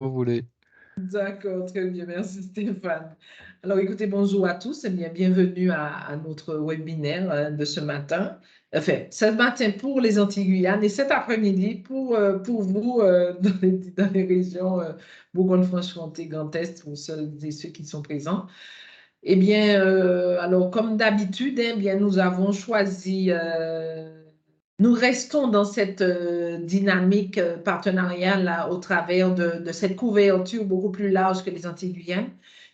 vous voulez. D'accord, très bien, merci Stéphane. Alors écoutez, bonjour à tous et bien, bienvenue à notre webinaire de ce matin. Enfin, ce matin pour les Antilles-Guyane et cet après-midi pour vous dans les régions Bourgogne-Franche-Comté, Grand Est, pour celles et ceux qui sont présents. Eh bien, alors comme d'habitude, eh bien, nous avons choisi, nous restons dans cette dynamique partenariale là, au travers de cette couverture beaucoup plus large que les Antilles-Guyane,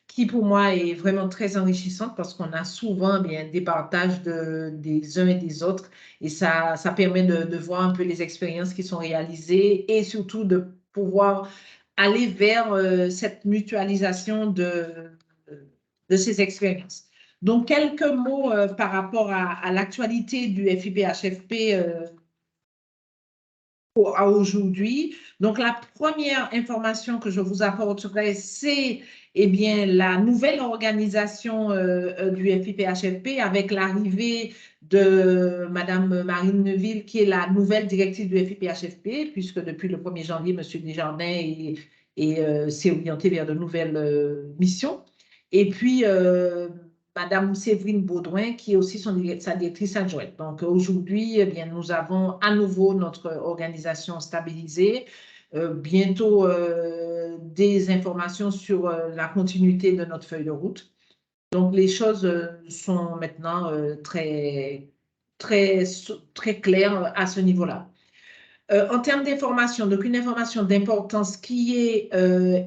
qui pour moi est vraiment très enrichissante parce qu'on a souvent bien des partages des uns et des autres et ça permet de voir un peu les expériences qui sont réalisées et surtout de pouvoir aller vers cette mutualisation de ces expériences. Donc, quelques mots par rapport à l'actualité du FIPHFP à aujourd'hui. Donc, la première information que je vous apporterai, c'est eh bien, la nouvelle organisation du FIPHFP avec l'arrivée de Madame Marine Neuville, qui est la nouvelle directrice du FIPHFP, puisque depuis le 1er janvier, M. Desjardins s'est orienté vers de nouvelles missions. Et puis, Madame Séverine Baudouin, qui est aussi sa directrice adjointe. Donc, aujourd'hui, eh bien, nous avons à nouveau notre organisation stabilisée. Bientôt, des informations sur la continuité de notre feuille de route. Donc, les choses sont maintenant très claires à ce niveau-là. En termes d'information, donc une information d'importance qui est,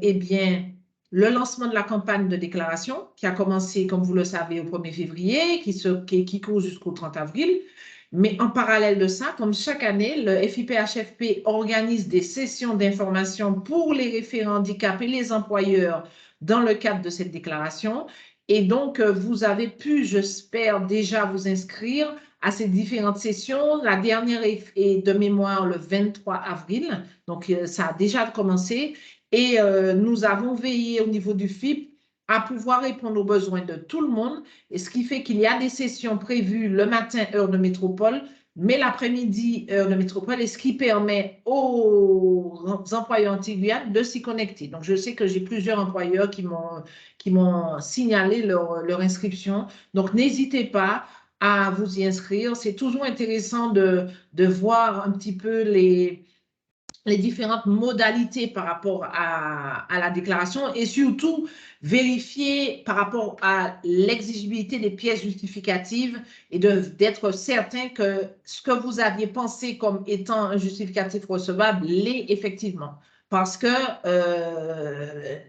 eh bien, le lancement de la campagne de déclaration qui a commencé, comme vous le savez, au 1er février, qui court jusqu'au 30 avril. Mais en parallèle de ça, comme chaque année, le FIPHFP organise des sessions d'information pour les référents handicap et les employeurs dans le cadre de cette déclaration. Et donc, vous avez pu, j'espère, déjà vous inscrire à ces différentes sessions. La dernière est de mémoire le 23 avril, donc ça a déjà commencé. Et nous avons veillé au niveau du FIP à pouvoir répondre aux besoins de tout le monde, et ce qui fait qu'il y a des sessions prévues le matin, heure de métropole, mais l'après-midi, heure de métropole, et ce qui permet aux employeurs antiguiens de s'y connecter. Donc, je sais que j'ai plusieurs employeurs qui m'ont signalé leur inscription. Donc, n'hésitez pas à vous y inscrire. C'est toujours intéressant de voir un petit peu les différentes modalités par rapport à la déclaration et surtout vérifier par rapport à l'exigibilité des pièces justificatives et d'être certain que ce que vous aviez pensé comme étant un justificatif recevable l'est effectivement. Parce que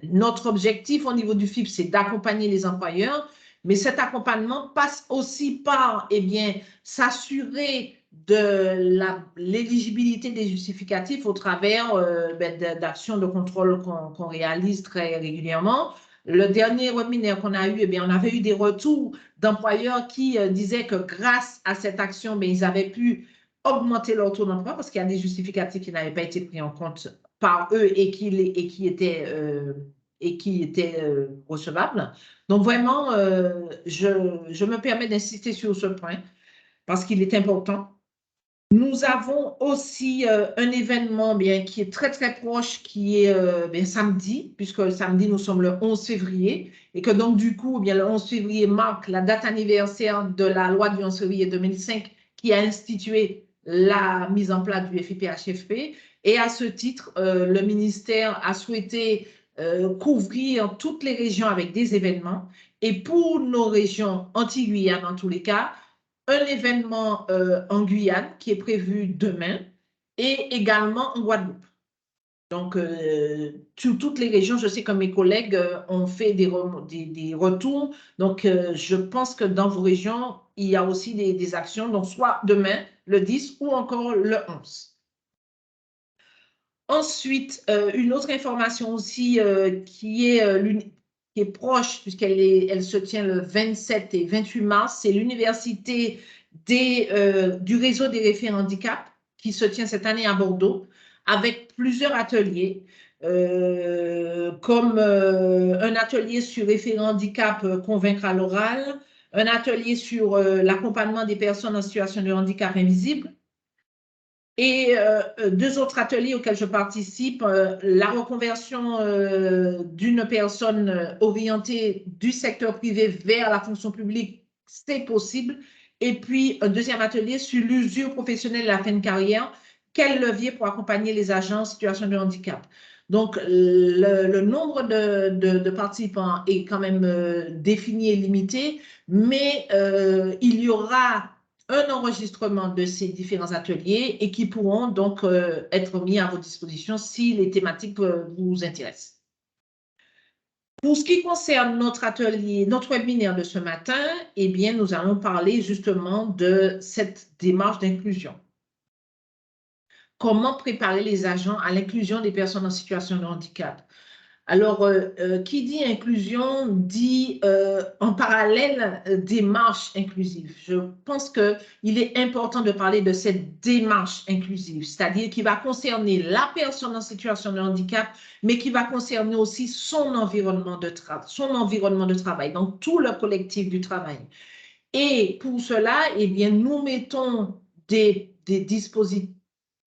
notre objectif au niveau du FIP, c'est d'accompagner les employeurs, mais cet accompagnement passe aussi par, eh bien, s'assurer de l'éligibilité des justificatifs au travers d'actions de contrôle qu'on réalise très régulièrement. Le dernier webinaire qu'on a eu, eh bien, on avait eu des retours d'employeurs qui disaient que grâce à cette action, bien, ils avaient pu augmenter leur taux d'emploi parce qu'il y a des justificatifs qui n'avaient pas été pris en compte par eux et qui étaient recevables. Donc, vraiment, je me permets d'insister sur ce point parce qu'il est important. Nous avons aussi un événement bien, qui est très, très proche, qui est bien, samedi, puisque samedi, nous sommes le 11 février, et que donc, du coup, bien, le 11 février marque la date anniversaire de la loi du 11 février 2005 qui a institué la mise en place du FIPHFP. Et à ce titre, le ministère a souhaité couvrir toutes les régions avec des événements. Et pour nos régions Antilles-Guyane, en tous les cas, un événement en Guyane qui est prévu demain et également en Guadeloupe. Donc, sur toutes les régions, je sais que mes collègues ont fait des retours. Donc, je pense que dans vos régions, il y a aussi des actions, donc soit demain, le 10 ou encore le 11. Ensuite, une autre information aussi qui est proche, elle se tient le 27 et 28 mars, c'est l'université du réseau des référents handicap qui se tient cette année à Bordeaux avec plusieurs ateliers, comme un atelier sur référent handicap convaincre à l'oral, un atelier sur l'accompagnement des personnes en situation de handicap invisible, Et deux autres ateliers auxquels je participe, la reconversion d'une personne orientée du secteur privé vers la fonction publique, c'est possible. Et puis, un deuxième atelier sur l'usure professionnelle et la fin de carrière, quel levier pour accompagner les agents en situation de handicap. Donc, le nombre de participants est quand même défini et limité, mais il y aura un enregistrement de ces différents ateliers et qui pourront donc être mis à votre disposition si les thématiques vous intéressent. Pour ce qui concerne notre atelier, notre webinaire de ce matin, eh bien, nous allons parler justement de cette démarche d'inclusion. Comment préparer les agents à l'inclusion des personnes en situation de handicap? Alors, qui dit inclusion dit en parallèle démarche inclusive. Je pense qu'il est important de parler de cette démarche inclusive, c'est-à-dire qui va concerner la personne en situation de handicap, mais qui va concerner aussi son environnement de travail, donc tout le collectif du travail. Et pour cela, eh bien, nous mettons des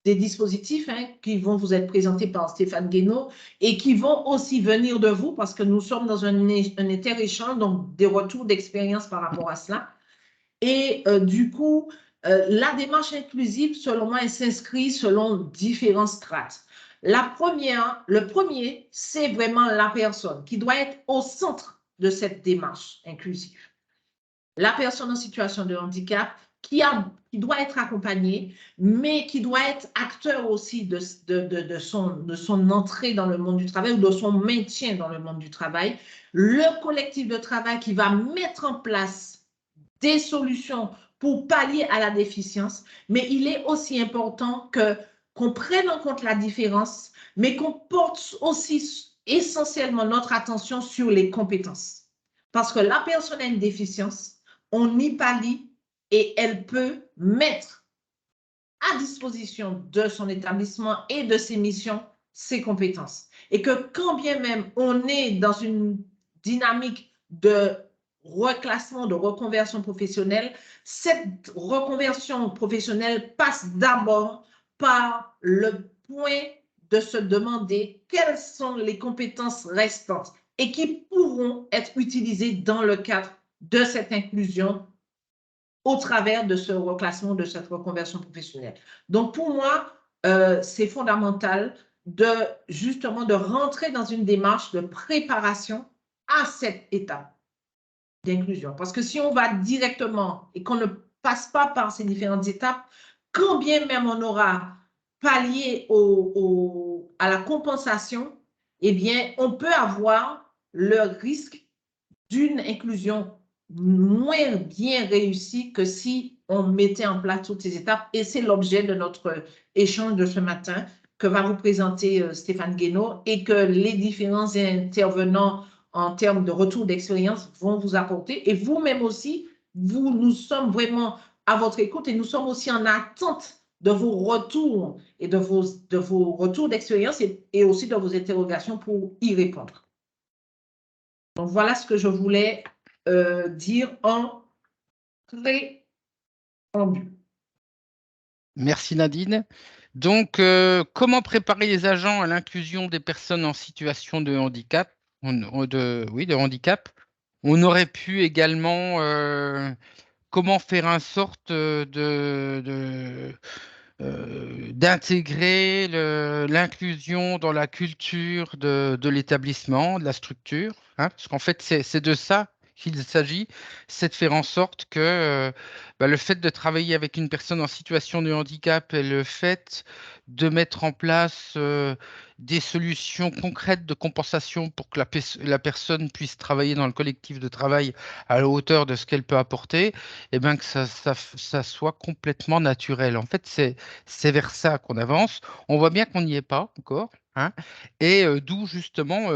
dispositifs qui vont vous être présentés par Stéphane Guénaud et qui vont aussi venir de vous parce que nous sommes dans un inter-échange, donc des retours d'expérience par rapport à cela. Et du coup, la démarche inclusive, selon moi, elle s'inscrit selon différents strates. Le premier, c'est vraiment la personne qui doit être au centre de cette démarche inclusive. La personne en situation de handicap qui doit être accompagnée, mais qui doit être acteur aussi de son entrée dans le monde du travail ou de son maintien dans le monde du travail. Le collectif de travail qui va mettre en place des solutions pour pallier à la déficience, mais il est aussi important qu'on prenne en compte la différence, mais qu'on porte aussi essentiellement notre attention sur les compétences. Parce que la personne a une déficience, on y pallie et elle peut mettre à disposition de son établissement et de ses missions ses compétences. Et que quand bien même on est dans une dynamique de reclassement, de reconversion professionnelle, cette reconversion professionnelle passe d'abord par le point de se demander quelles sont les compétences restantes et qui pourront être utilisées dans le cadre de cette inclusion au travers de ce reclassement, de cette reconversion professionnelle. Donc, pour moi, c'est fondamental justement de rentrer dans une démarche de préparation à cette étape d'inclusion. Parce que si on va directement et qu'on ne passe pas par ces différentes étapes, quand bien même on aura pallié à la compensation, eh bien, on peut avoir le risque d'une inclusion moins bien réussie que si on mettait en place toutes ces étapes. Et c'est l'objet de notre échange de ce matin que va vous présenter Stéphane Guénaud et que les différents intervenants en termes de retour d'expérience vont vous apporter. Et vous-même aussi, nous sommes vraiment à votre écoute et nous sommes aussi en attente de vos retours et de vos retours d'expérience et aussi de vos interrogations pour y répondre. Donc, voilà ce que je voulais dire en préambule. Merci Nadine. Donc, comment préparer les agents à l'inclusion des personnes en situation de handicap, de handicap. On aurait pu également comment faire en sorte d'intégrer l'inclusion dans la culture de l'établissement, de la structure, hein, parce qu'en fait, c'est de ça qu'il s'agit, c'est de faire en sorte que le fait de travailler avec une personne en situation de handicap et le fait de mettre en place des solutions concrètes de compensation pour que la personne puisse travailler dans le collectif de travail à la hauteur de ce qu'elle peut apporter, et bien que ça soit complètement naturel. En fait, c'est vers ça qu'on avance. On voit bien qu'on n'y est pas encore. Hein, et d'où justement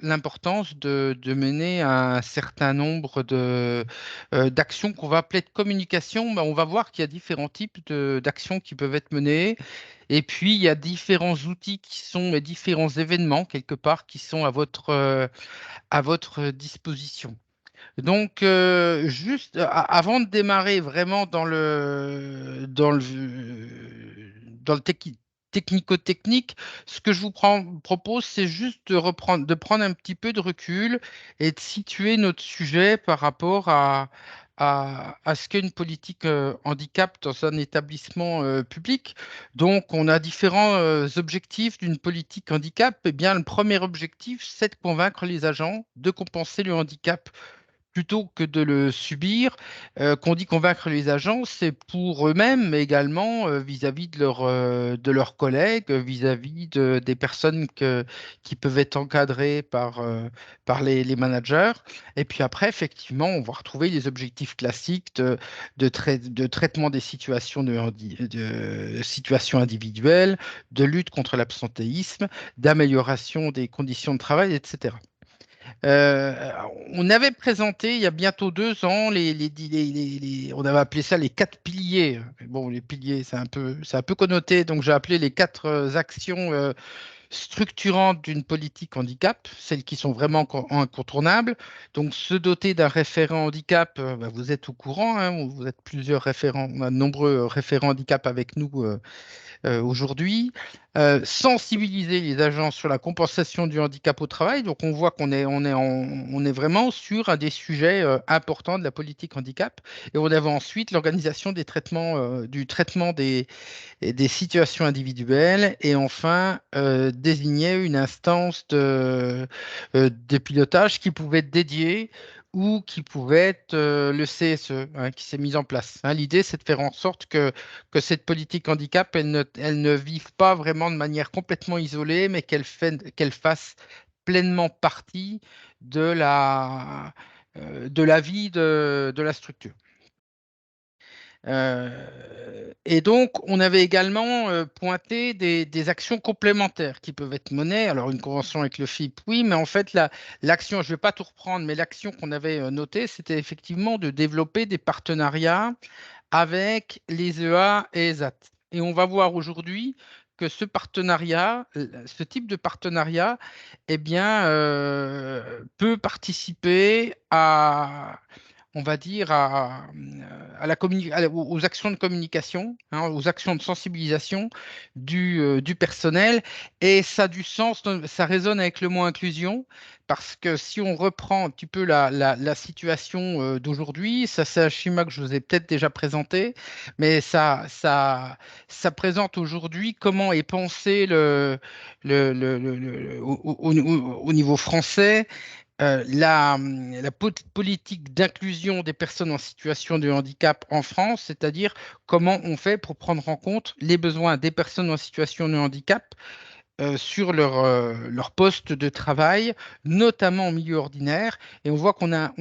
l'importance de mener un certain nombre d'actions qu'on va appeler de communication. On va voir qu'il y a différents types d'actions qui peuvent être menées. Et puis, il y a différents outils qui sont différents événements, quelque part, qui sont à votre disposition. Donc, juste avant de démarrer vraiment dans dans le technico-technique, ce que je vous propose, c'est juste de prendre un petit peu de recul et de situer notre sujet par rapport à ce qu'est une politique handicap dans un établissement public. Donc, on a différents objectifs d'une politique handicap. Eh bien, le premier objectif, c'est de convaincre les agents de compenser le handicap plutôt que de le subir. Qu'on dit convaincre les agents, c'est pour eux-mêmes, mais également vis-à-vis de leurs collègues, vis-à-vis des personnes qui peuvent être encadrées par les managers. Et puis après, effectivement, on va retrouver les objectifs classiques de traitement des situations de situations individuelles, de lutte contre l'absentéisme, d'amélioration des conditions de travail, etc. Euh, on avait présenté il y a bientôt 2 ans on avait appelé ça les 4 piliers. Bon, les piliers, c'est un peu connoté, donc j'ai appelé les 4 actions structurantes d'une politique handicap, celles qui sont vraiment incontournables. Donc, se doter d'un référent handicap, bah, vous êtes au courant, hein, vous êtes plusieurs référents, on a de nombreux référents handicap avec nous aujourd'hui. Sensibiliser les agents sur la compensation du handicap au travail. Donc, on voit on est vraiment sur un des sujets importants de la politique handicap. Et on avait ensuite l'organisation des traitements, du traitement des situations individuelles. Et enfin, désigner une instance de pilotage qui pouvait être dédiée ou qui pouvait être le CSE hein, qui s'est mis en place. Hein, l'idée, c'est de faire en sorte que cette politique handicap, elle ne vive pas vraiment de manière complètement isolée, mais qu'elle fasse pleinement partie de la vie de la structure. Et donc, on avait également pointé des actions complémentaires qui peuvent être menées. Alors, une convention avec le FIP, oui, mais en fait, l'action, je ne vais pas tout reprendre, mais l'action qu'on avait notée, c'était effectivement de développer des partenariats avec les EA et ESAT. Et on va voir aujourd'hui que ce partenariat, ce type de partenariat, eh bien, peut participer on va dire, aux actions de communication, hein, aux actions de sensibilisation du personnel. Et ça a du sens, ça résonne avec le mot inclusion, parce que si on reprend un petit peu la situation d'aujourd'hui, ça c'est un schéma que je vous ai peut-être déjà présenté, mais ça présente aujourd'hui comment est pensé au niveau français la politique d'inclusion des personnes en situation de handicap en France, c'est-à-dire comment on fait pour prendre en compte les besoins des personnes en situation de handicap sur leur poste de travail, notamment en milieu ordinaire. Et on voit on a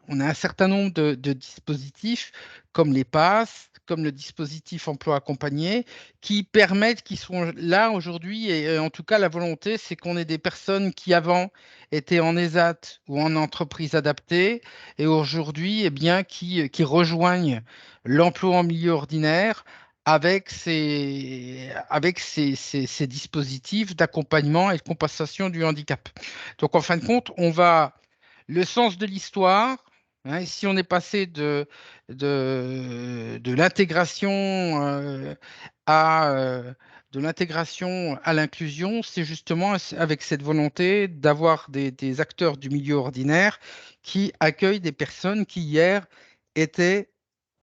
un certain nombre de dispositifs comme les PASS, comme le dispositif emploi accompagné, qui permettent, qui sont là aujourd'hui. Et en tout cas, la volonté, c'est qu'on ait des personnes qui avant étaient en ESAT ou en entreprise adaptée et aujourd'hui, eh bien, qui rejoignent l'emploi en milieu ordinaire avec ces dispositifs d'accompagnement et de compensation du handicap. Donc, en fin de compte, le sens de l'histoire, hein, ici, on est passé de l'intégration à, euh, de l'intégration à l'inclusion, c'est justement avec cette volonté d'avoir des acteurs du milieu ordinaire qui accueillent des personnes qui hier étaient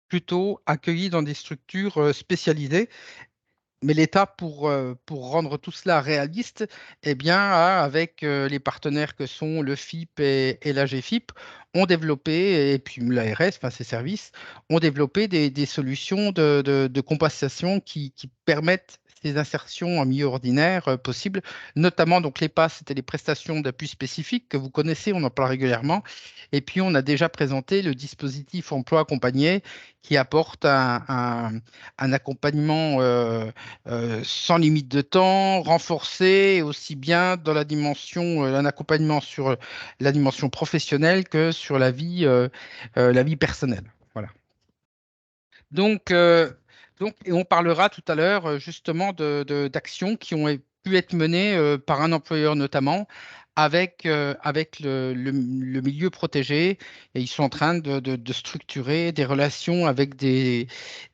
plutôt accueillis dans des structures spécialisées. Mais l'État, pour rendre tout cela réaliste, eh bien, avec les partenaires que sont le FIP et la GFIP, ont développé, et puis l'ARS, enfin ces services, ont développé des solutions de compensation qui permettent ces insertions en milieu ordinaire possibles, notamment donc les PAS, c'était les prestations d'appui spécifiques que vous connaissez, on en parle régulièrement. Et puis on a déjà présenté le dispositif emploi accompagné qui apporte un accompagnement sans limite de temps, renforcé aussi bien dans la dimension, un accompagnement sur la dimension professionnelle que sur la vie personnelle. Voilà. Donc, et on parlera tout à l'heure justement d'actions qui ont pu être menées par un employeur notamment avec le milieu protégé et ils sont en train de structurer des relations avec des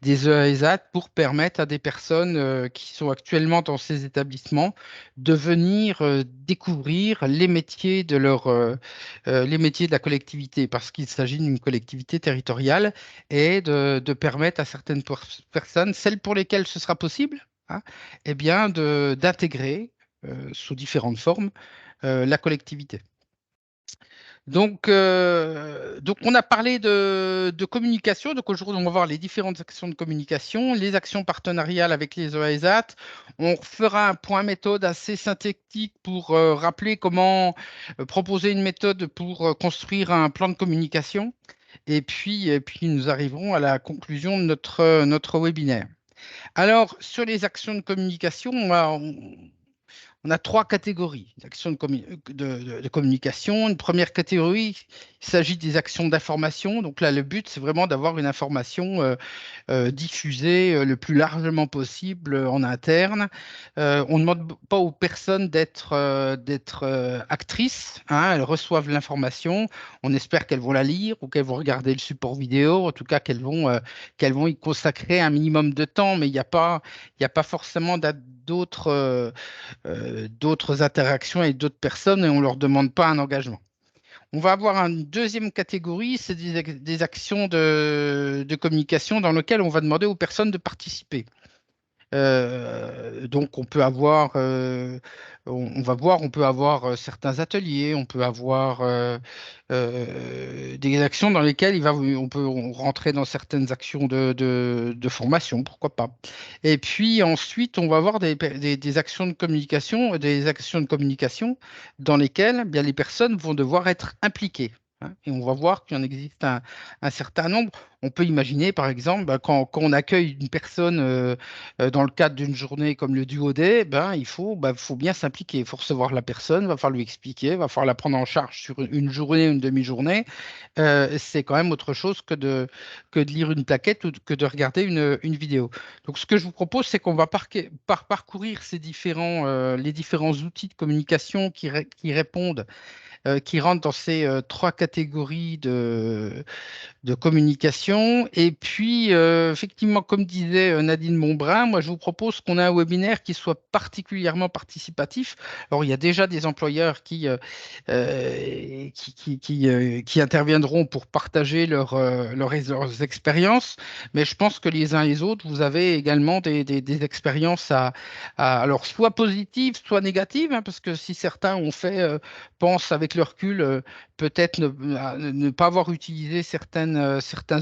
EASAT pour permettre à des personnes qui sont actuellement dans ces établissements de venir découvrir les métiers les métiers de la collectivité parce qu'il s'agit d'une collectivité territoriale et de permettre à certaines personnes, celles pour lesquelles ce sera possible, hein, eh bien d'intégrer sous différentes formes la collectivité. Donc, on a parlé de communication. Donc, aujourd'hui, on va voir les différentes actions de communication, les actions partenariales avec les EASAT. On fera un point méthode assez synthétique pour rappeler comment proposer une méthode pour construire un plan de communication. Et puis, nous arriverons à la conclusion de notre webinaire. Alors, sur les actions de communication, on a trois catégories d'actions de communication. Une première catégorie, il s'agit des actions d'information. Donc là, le but, c'est vraiment d'avoir une information diffusée le plus largement possible en interne. On ne demande pas aux personnes d'être actrices, hein. Elles reçoivent l'information. On espère qu'elles vont la lire ou qu'elles vont regarder le support vidéo. En tout cas, qu'elles vont y consacrer un minimum de temps. Mais il n'y a pas forcément d'autres interactions avec d'autres personnes et on ne leur demande pas un engagement. On va avoir une deuxième catégorie, c'est des actions de communication dans lesquelles on va demander aux personnes de participer. Donc, on va voir, on peut avoir certains ateliers, on peut avoir des actions dans lesquelles on peut rentrer dans certaines actions de formation, pourquoi pas. Et puis ensuite, on va avoir des des actions de communication dans lesquelles eh bien, les personnes vont devoir être impliquées, hein. Et on va voir qu'il y en existe un certain nombre. On peut imaginer, par exemple, quand on accueille une personne dans le cadre d'une journée comme le Duo Day, faut bien s'impliquer. Il faut recevoir la personne, va falloir lui expliquer, va falloir la prendre en charge sur une journée, une demi-journée. C'est quand même autre chose que de lire une plaquette ou que de regarder une vidéo. Donc, ce que je vous propose, c'est qu'on va parcourir les différents outils de communication qui répondent, qui rentrent dans ces trois catégories de communication. Et puis, effectivement, comme disait Nadine Monbrun, moi, je vous propose qu'on ait un webinaire qui soit particulièrement participatif. Alors, il y a déjà des employeurs qui interviendront pour partager leurs expériences, mais je pense que les uns et les autres, vous avez également des expériences alors, soit positives, soit négatives, hein, parce que si certains pensent avec le recul, peut-être ne pas avoir utilisé certains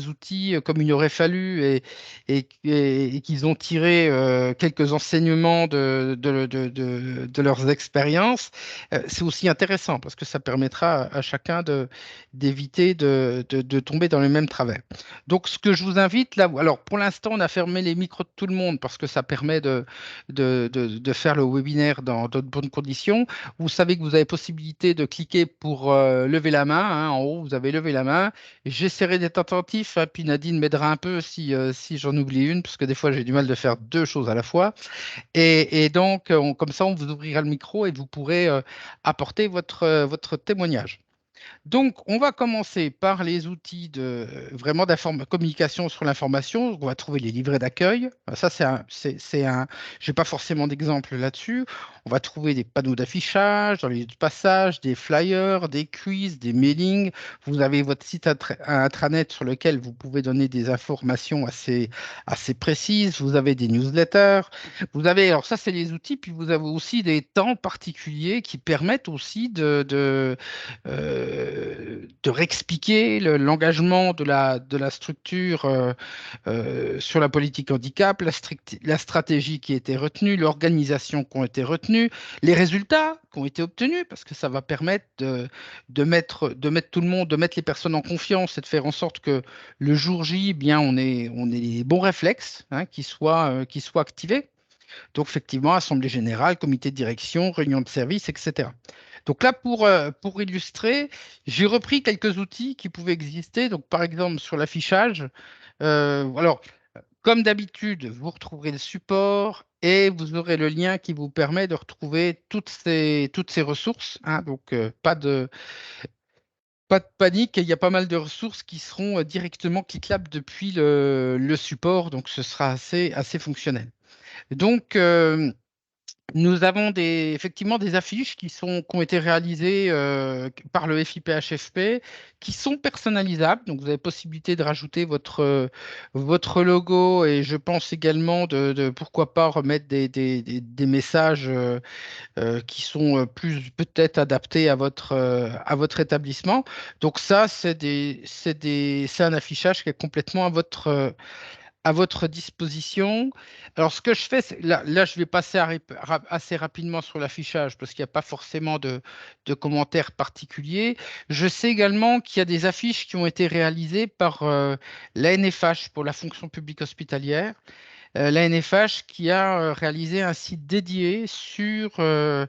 outils comme il aurait fallu et qu'ils ont tiré quelques enseignements de leurs expériences, c'est aussi intéressant parce que ça permettra à chacun d'éviter de tomber dans le même travers. Donc, ce que je vous invite là, alors pour l'instant, on a fermé les micros de tout le monde parce que ça permet de faire le webinaire dans de bonnes conditions. Vous savez que vous avez possibilité de cliquer pour lever la main, hein. En haut, vous avez levé la main. J'essaierai d'être attentif, hein, puis Nadine m'aidera un peu si j'en oublie une, parce que des fois, j'ai du mal de faire deux choses à la fois. Et donc, comme ça, on vous ouvrira le micro et vous pourrez apporter votre témoignage. Donc, on va commencer par les outils vraiment communication sur l'information. On va trouver les livrets d'accueil. Ça, je n'ai pas forcément d'exemple là-dessus. On va trouver des panneaux d'affichage, dans les lieux de passage, des flyers, des quiz, des mailings. Vous avez votre site intranet sur lequel vous pouvez donner des informations assez précises. Vous avez des newsletters. Alors ça, c'est les outils. Puis vous avez aussi des temps particuliers qui permettent aussi de réexpliquer l'engagement de la structure sur la politique handicap, la stratégie qui a été retenue, l'organisation qui a été retenue, les résultats qui ont été obtenus, parce que ça va permettre de mettre tout le monde, de mettre les personnes en confiance et de faire en sorte que le jour J, eh bien, on ait les bons réflexes, hein, qui soient activés. Donc, effectivement, assemblée générale, comité de direction, réunion de service, etc. Donc là, pour illustrer, j'ai repris quelques outils qui pouvaient exister. Donc, par exemple, sur l'affichage. Alors, Comme d'habitude, vous retrouverez le support et vous aurez le lien qui vous permet de retrouver toutes ces ressources, hein. Donc, pas de panique, il y a pas mal de ressources qui seront directement cliquables depuis le support, donc ce sera assez fonctionnel. Donc, nous avons effectivement des affiches qui ont été réalisées par le FIPHFP, qui sont personnalisables. Donc, vous avez possibilité de rajouter votre logo et je pense également pourquoi pas remettre des messages qui sont plus peut-être adaptés à votre établissement. Donc, ça, c'est un affichage qui est complètement à votre disposition. Alors, ce que je fais, là, je vais passer assez rapidement sur l'affichage parce qu'il n'y a pas forcément de commentaires particuliers. Je sais également qu'il y a des affiches qui ont été réalisées par l'ANFH pour la fonction publique hospitalière. L'ANFH qui a réalisé un site dédié sur le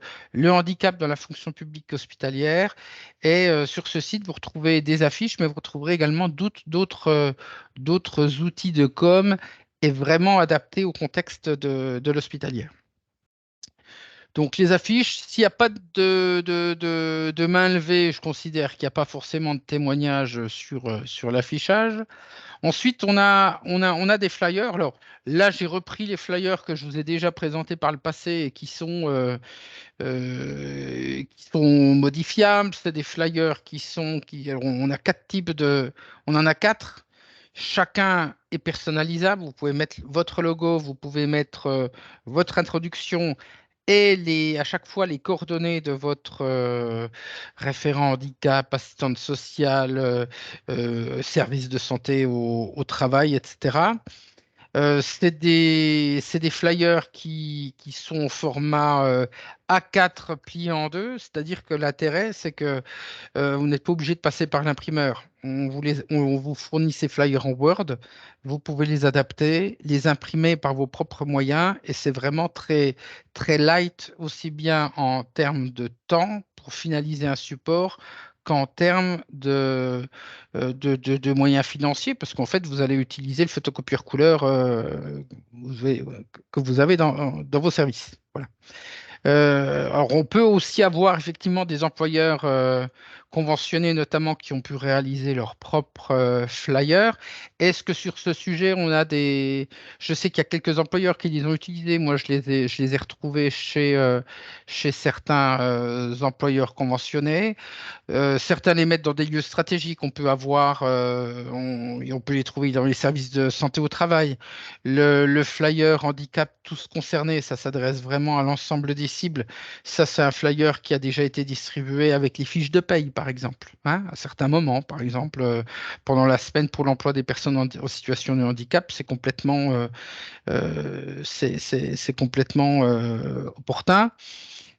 handicap dans la fonction publique hospitalière. Et sur ce site, vous retrouvez des affiches, mais vous retrouverez également d'autres outils de com et vraiment adaptés au contexte de l'hospitalière. Donc les affiches, s'il n'y a pas de main levée, je considère qu'il n'y a pas forcément de témoignage sur l'affichage. Ensuite, on a des flyers. Alors là, j'ai repris les flyers que je vous ai déjà présentés par le passé et qui sont modifiables. C'est des flyers on a quatre types on en a quatre. Chacun est personnalisable. Vous pouvez mettre votre logo, vous pouvez mettre votre introduction et à chaque fois les coordonnées de votre référent handicap, assistante sociale, service de santé au travail, etc. C'est des flyers qui sont au format A4 plié en deux, c'est-à-dire que l'intérêt, c'est que vous n'êtes pas obligé de passer par l'imprimeur. On vous fournit ces flyers en Word. Vous pouvez les adapter, les imprimer par vos propres moyens. Et c'est vraiment très, très light, aussi bien en termes de temps pour finaliser un support qu'en termes de moyens financiers, parce qu'en fait, vous allez utiliser le photocopieur couleur que vous avez dans vos services. Voilà. Alors, on peut aussi avoir effectivement des employeurs conventionnés, notamment qui ont pu réaliser leurs propres flyers. Est-ce que sur ce sujet, on a des... Je sais qu'il y a quelques employeurs qui les ont utilisés. Moi, je les ai retrouvés chez certains employeurs conventionnés. Certains les mettent dans des lieux stratégiques. On peut avoir, et on peut les trouver dans les services de santé au travail. Le flyer handicap tous concernés, ça s'adresse vraiment à l'ensemble des cibles. Ça, c'est un flyer qui a déjà été distribué avec les fiches de paye, par exemple, hein, à certains moments. Par exemple, pendant la semaine pour l'emploi des personnes en situation de handicap, c'est complètement opportun.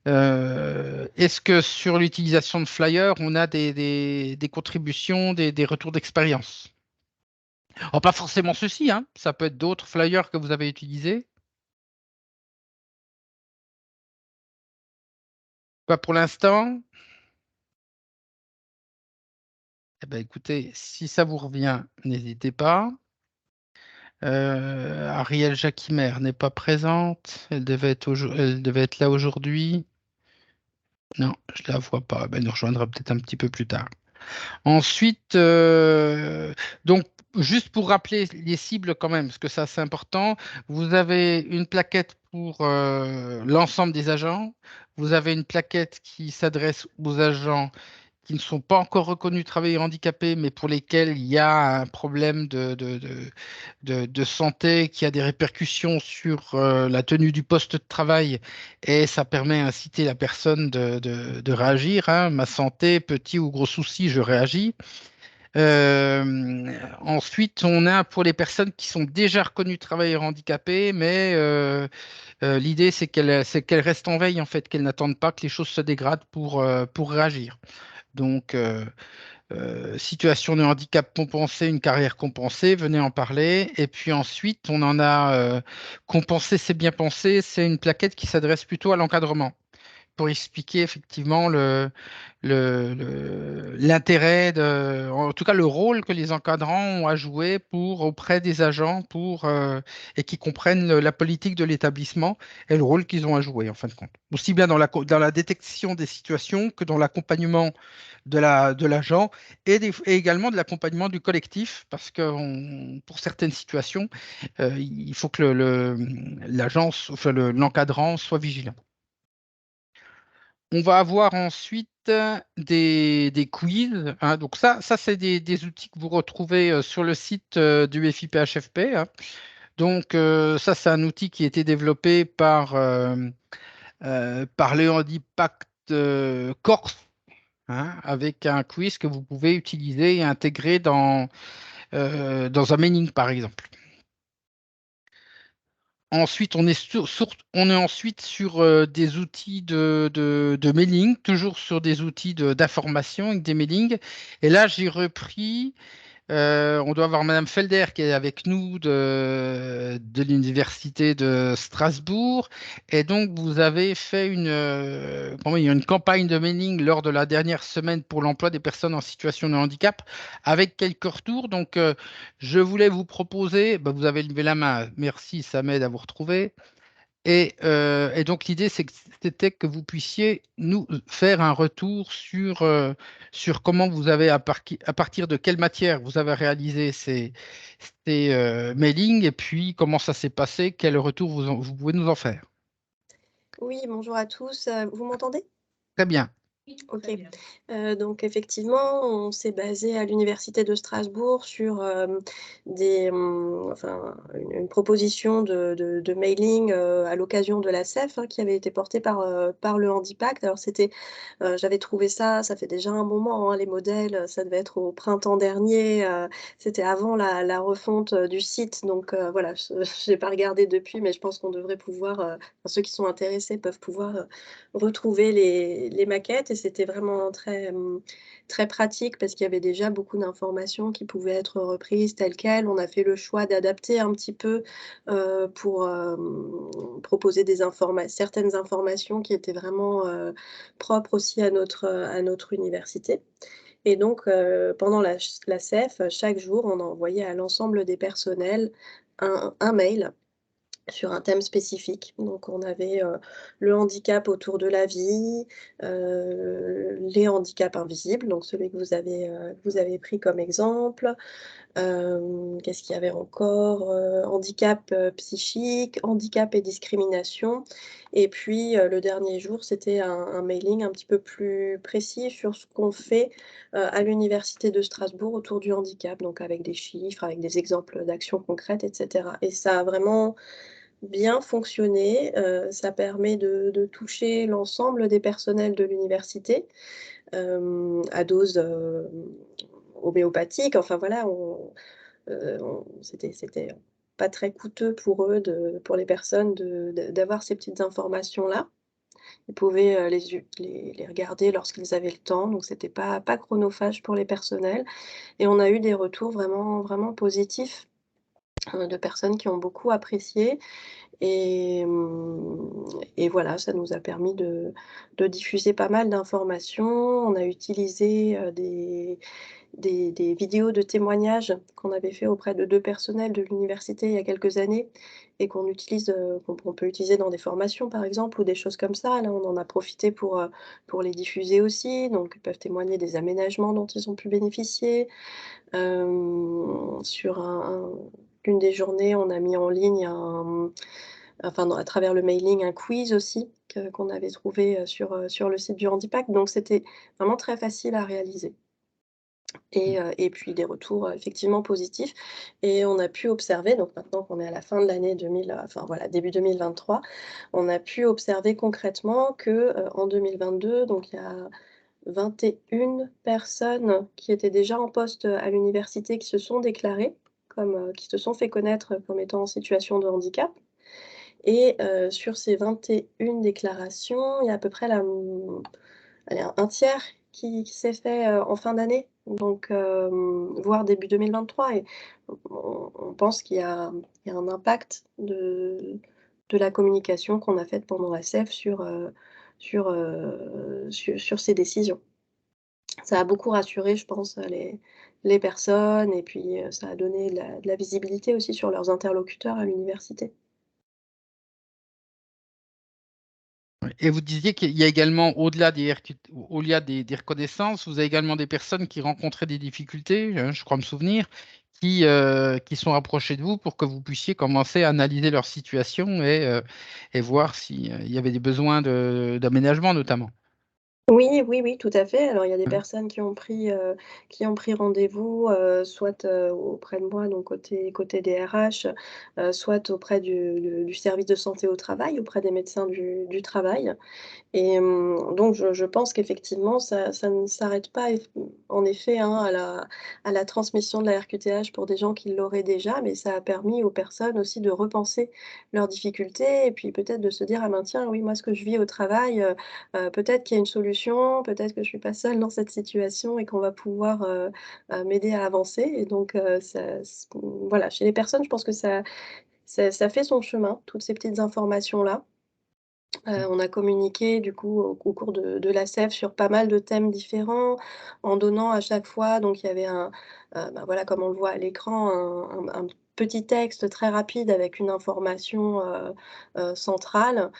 Est-ce que sur l'utilisation de flyers, on a des contributions, des retours d'expérience? Oh, pas forcément ceci, hein. Ça peut être d'autres flyers que vous avez utilisés. Pas pour l'instant. Eh ben, écoutez, si ça vous revient, n'hésitez pas. Ariel Jacquimer n'est pas présente. Elle devait être là aujourd'hui. Non, je ne la vois pas. Ben, elle nous rejoindra peut-être un petit peu plus tard. Ensuite, donc, juste pour rappeler les cibles quand même, parce que ça c'est important, vous avez une plaquette pour l'ensemble des agents, vous avez une plaquette qui s'adresse aux agents qui ne sont pas encore reconnus travailleurs handicapés, mais pour lesquels il y a un problème de santé qui a des répercussions sur la tenue du poste de travail et ça permet d'inciter la personne de réagir, hein. Ma santé, petit ou gros souci, je réagis. Ensuite, on a pour les personnes qui sont déjà reconnues travailleurs handicapés, mais l'idée c'est qu'elles restent en veille, en fait, qu'elles n'attendent pas que les choses se dégradent pour réagir. Donc, situation de handicap compensé, une carrière compensée, venez en parler. Et puis ensuite, on en a compensé, c'est bien pensé, c'est une plaquette qui s'adresse plutôt à l'encadrement pour expliquer effectivement l'intérêt en tout cas le rôle que les encadrants ont à jouer auprès des agents et qui comprennent la politique de l'établissement et le rôle qu'ils ont à jouer en fin de compte. Aussi bien dans la détection des situations que dans l'accompagnement de l'agent et également de l'accompagnement du collectif parce que pour certaines situations, il faut que l'agence, enfin, l'encadrant soit vigilant. On va avoir ensuite des quiz, hein. Donc ça c'est des outils que vous retrouvez sur le site du FIPHFP, hein. Donc ça, c'est un outil qui a été développé par le Handipact Corse, hein, avec un quiz que vous pouvez utiliser et intégrer dans un mailing, par exemple. Ensuite, on est ensuite sur des outils de mailing, toujours sur des outils d'information avec des mailings. Et là, j'ai repris on doit avoir Madame Felder qui est avec nous de l'Université de Strasbourg. Et donc, vous avez fait une campagne de mailing lors de la dernière semaine pour l'emploi des personnes en situation de handicap avec quelques retours. Donc, je voulais vous proposer, bah, vous avez levé la main, merci, ça m'aide à vous retrouver. Et donc, l'idée, c'était que vous puissiez nous faire un retour sur comment vous avez, à partir de quelle matière vous avez réalisé ces mailings et puis comment ça s'est passé, quel retour vous pouvez nous en faire. Oui, bonjour à tous. Vous m'entendez? Très bien. OK. Très bien. Donc effectivement, on s'est basé à l'université de Strasbourg sur, enfin une proposition de mailing, à l'occasion de la CEF, hein, qui avait été portée par le Handipact. Alors c'était, j'avais trouvé ça fait déjà un moment, hein, les modèles, ça devait être au printemps dernier, c'était avant la refonte, du site donc voilà, je j'ai pas regardé depuis, mais je pense qu'on devrait pouvoir, enfin ceux qui sont intéressés peuvent pouvoir, retrouver les maquettes et c'était vraiment très, très pratique parce qu'il y avait déjà beaucoup d'informations qui pouvaient être reprises telles quelles. On a fait le choix d'adapter un petit peu, pour, proposer certaines informations qui étaient vraiment, propres aussi à notre université et donc pendant la CEF, chaque jour, on a envoyé à l'ensemble des personnels un mail sur un thème spécifique. Donc on avait, le handicap autour de la vie, les handicaps invisibles, donc celui que vous avez pris comme exemple. Qu'est-ce qu'il y avait encore? Handicap, psychique, handicap et discrimination et puis, le dernier jour, c'était un mailing un petit peu plus précis sur ce qu'on fait, à l'université de Strasbourg autour du handicap, donc avec des chiffres, avec des exemples d'actions concrètes et cetera et ça a vraiment bien fonctionné, ça permet de toucher l'ensemble des personnels de l'université, à dose, homéopathique. Enfin voilà, c'était pas très coûteux pour eux pour les personnes d'avoir ces petites informations-là. Ils pouvaient, les regarder lorsqu'ils avaient le temps, donc c'était pas chronophage pour les personnels et on a eu des retours vraiment vraiment positifs, de personnes qui ont beaucoup apprécié et voilà, ça nous a permis de diffuser pas mal d'informations. On a utilisé, des vidéos de témoignages qu'on avait fait auprès de 2 personnels de l'université il y a quelques années et qu'on peut utiliser dans des formations par exemple ou des choses comme ça. Là, on en a profité pour les diffuser aussi, donc ils peuvent témoigner des aménagements dont ils ont pu bénéficier. Sur une des journées, on a mis en ligne enfin à travers le mailing, un quiz aussi qu'on avait trouvé, sur le site du Handipact, donc c'était vraiment très facile à réaliser et puis des retours, effectivement positifs et on a pu observer, donc maintenant qu'on est à la fin de l'année 2000, enfin voilà, début 2023, on a pu observer concrètement que, en 2022, donc il y a 21 personnes qui étaient déjà en poste, à l'université qui se sont déclarées qui se sont fait connaître comme étant en situation de handicap et sur ces 21 déclarations, il y a à peu près allez, un tiers qui s'est fait, en fin d'année, donc voire début 2023 et on pense qu'il y a un impact de la communication qu'on a faite pendant la CEF sur ces décisions. Ça a beaucoup rassuré, je pense, les personnes et puis, ça a donné de la visibilité aussi sur leurs interlocuteurs à l'université. Et vous disiez qu'il y a également, au-delà au-delà des reconnaissances, vous avez également des personnes qui rencontraient des difficultés, je crois me souvenir, qui sont approchées de vous pour que vous puissiez commencer à analyser leur situation et voir s'il y avait des besoins d'aménagement notamment. Oui, oui, oui, tout à fait. Alors, il y a des Hein. personnes qui ont pris rendez-vous, soit, auprès de moi, donc côté DRH, soit auprès du service de santé au travail, auprès des médecins du travail. Et donc je pense qu'effectivement ça ne s'arrête pas en effet, hein, à la transmission de la RQTH pour des gens qui l'auraient déjà, mais ça a permis aux personnes aussi de repenser leurs difficultés et puis peut-être de se dire: «Ah ben tiens, oui, moi ce que je vis au travail, peut-être qu'il y a une solution, peut-être que je suis pas seule dans cette situation et qu'on va pouvoir, m'aider à avancer» et donc ça voilà, chez les personnes, je pense que ça fait son chemin, toutes ces petites informations-là. On a communiqué du coup au cours de la SEF sur pas mal de thèmes différents, en donnant à chaque fois donc il y avait bah, voilà comme on le voit à l'écran, un petit texte très rapide avec une information, centrale,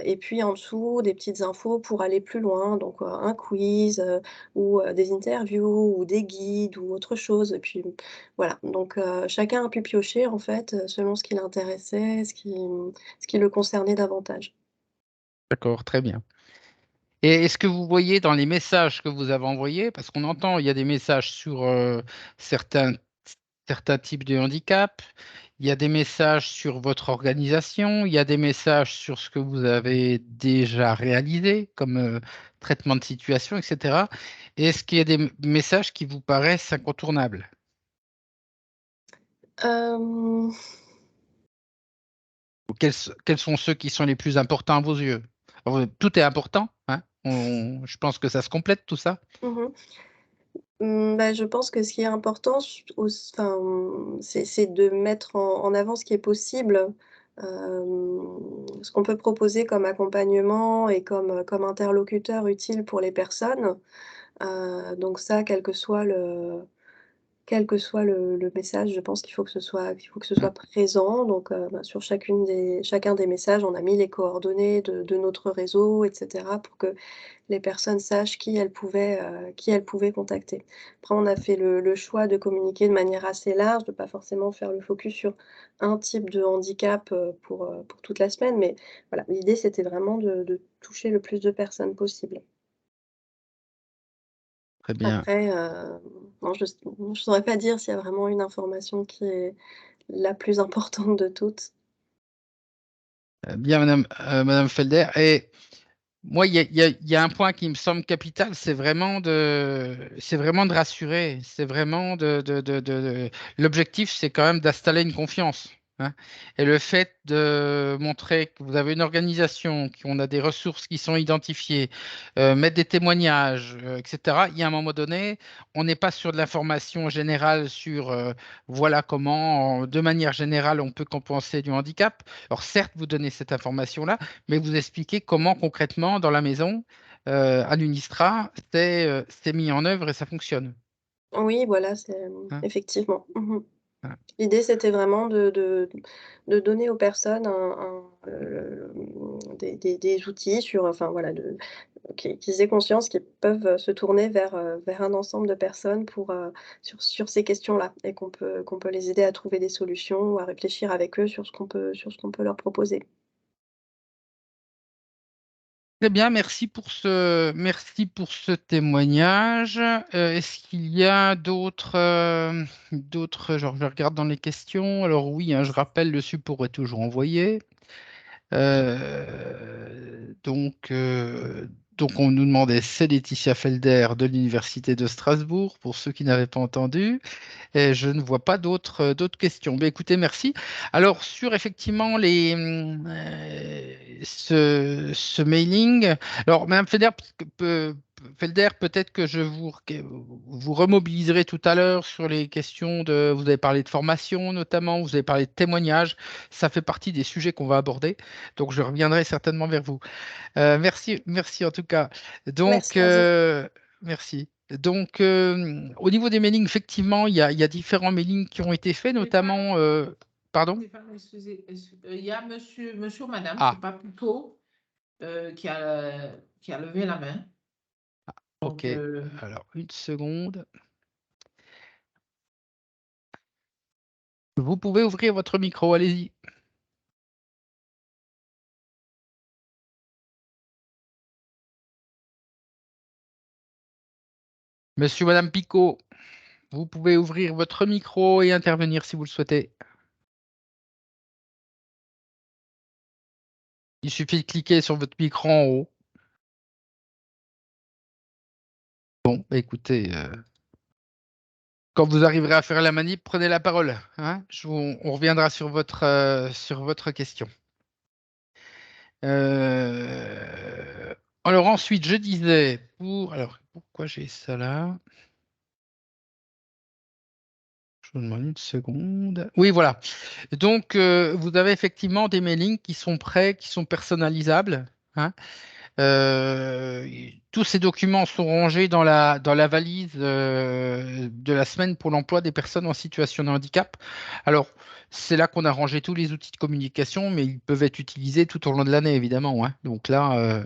et puis en dessous des petites infos pour aller plus loin donc, un quiz, ou, des interviews ou des guides ou autre chose et puis voilà donc, chacun a pu piocher en fait, selon ce qui l'intéressait, ce qui le concernait davantage. D'accord, très bien. Et est-ce que vous voyez dans les messages que vous avez envoyés, parce qu'on entend, il y a des messages sur certains, certains types de handicap, il y a des messages sur votre organisation, il y a des messages sur ce que vous avez déjà réalisé comme traitement de situation, etc. Et est-ce qu'il y a des messages qui vous paraissent incontournables? Hem Ou quels sont ceux qui sont les plus importants à vos yeux? Alors, tout est important, hein? Je pense que ça se complète tout ça. Mmh. Bah, je pense que ce qui est important enfin, c'est de mettre en avant ce qui est possible, ce qu'on peut proposer comme accompagnement et comme interlocuteur utile pour les personnes. Donc ça, quel que soit le message, je pense qu'il faut que ce soit présent. Donc, bah, sur chacun des messages, on a mis les coordonnées de notre réseau et cetera pour que les personnes sachent qui elles pouvaient contacter. Après, on a fait le choix de communiquer de manière assez large, de pas forcément faire le focus sur un type de handicap, pour toute la semaine, mais voilà, l'idée, c'était vraiment de toucher le plus de personnes possible. Très bien. Après, non, je saurais pas dire s'il y a vraiment une information qui est la plus importante de toutes. Bien, Madame Felder. Et moi, il y a un point qui me semble capital, c'est vraiment de rassurer. C'est vraiment l'objectif, c'est quand même d'installer une confiance. Hein. Et le fait de montrer que vous avez une organisation, qu'on a des ressources qui sont identifiées, mettre des témoignages, etc. Il y a un moment donné, on n'est pas sur de l'information générale sur voilà comment, de manière générale, on peut compenser du handicap. Alors certes, vous donnez cette information-là, mais vous expliquez comment concrètement dans la maison, à l'UNISTRA, c'est mis en œuvre et ça fonctionne. Oui, voilà, Hein. effectivement. Mmh. Hein. L'idée, c'était vraiment de donner aux personnes des outils sur enfin voilà, qu'ils aient conscience qu'ils peuvent, se tourner vers un ensemble de personnes pour, sur ces questions-là et qu'on peut les aider à trouver des solutions ou à réfléchir avec eux sur ce qu'on peut leur proposer. Très bien, merci pour ce témoignage. Est-ce qu'il y a genre je regarde dans les questions. Alors oui, hein, je rappelle, le support est toujours envoyé. Donc, on nous demandait, c'est Laetitia Felder de l'Université de Strasbourg, pour ceux qui n'avaient pas entendu. Et je ne vois pas d'autres questions. Mais écoutez, merci. Alors, sur effectivement ce mailing, alors, Mme Felder, peut-être que vous remobiliserez tout à l'heure sur les questions vous avez parlé de formation notamment, vous avez parlé de témoignages. Ça fait partie des sujets qu'on va aborder. Donc, je reviendrai certainement vers vous. Merci en tout cas. Donc, Merci à vous. merci. Donc, au niveau des mailings, effectivement, il y a différents mailings qui ont été faits, notamment. Pardon? Stéphane, excusez, il y a monsieur ou madame, c'est Ah, pas plutôt qui a levé la main. ok. Donc, Alors, une seconde. Vous pouvez ouvrir votre micro, allez-y. Monsieur ou Madame Picot, vous pouvez ouvrir votre micro et intervenir si vous le souhaitez. Il suffit de cliquer sur votre micro en haut. Bon, bah écoutez, quand vous arriverez à faire la manip, prenez la parole, hein. On reviendra sur votre question. Alors ensuite, je disais, alors, pourquoi j'ai ça là? Je vous demande une seconde. Oui, voilà. Donc, vous avez effectivement des mailings qui sont prêts, qui sont personnalisables, hein. Euh, Tous ces documents sont rangés dans la valise de la semaine pour l'emploi des personnes en situation de handicap. Alors, c'est là qu'on a rangé tous les outils de communication, mais ils peuvent être utilisés tout au long de l'année, évidemment, hein. Donc là,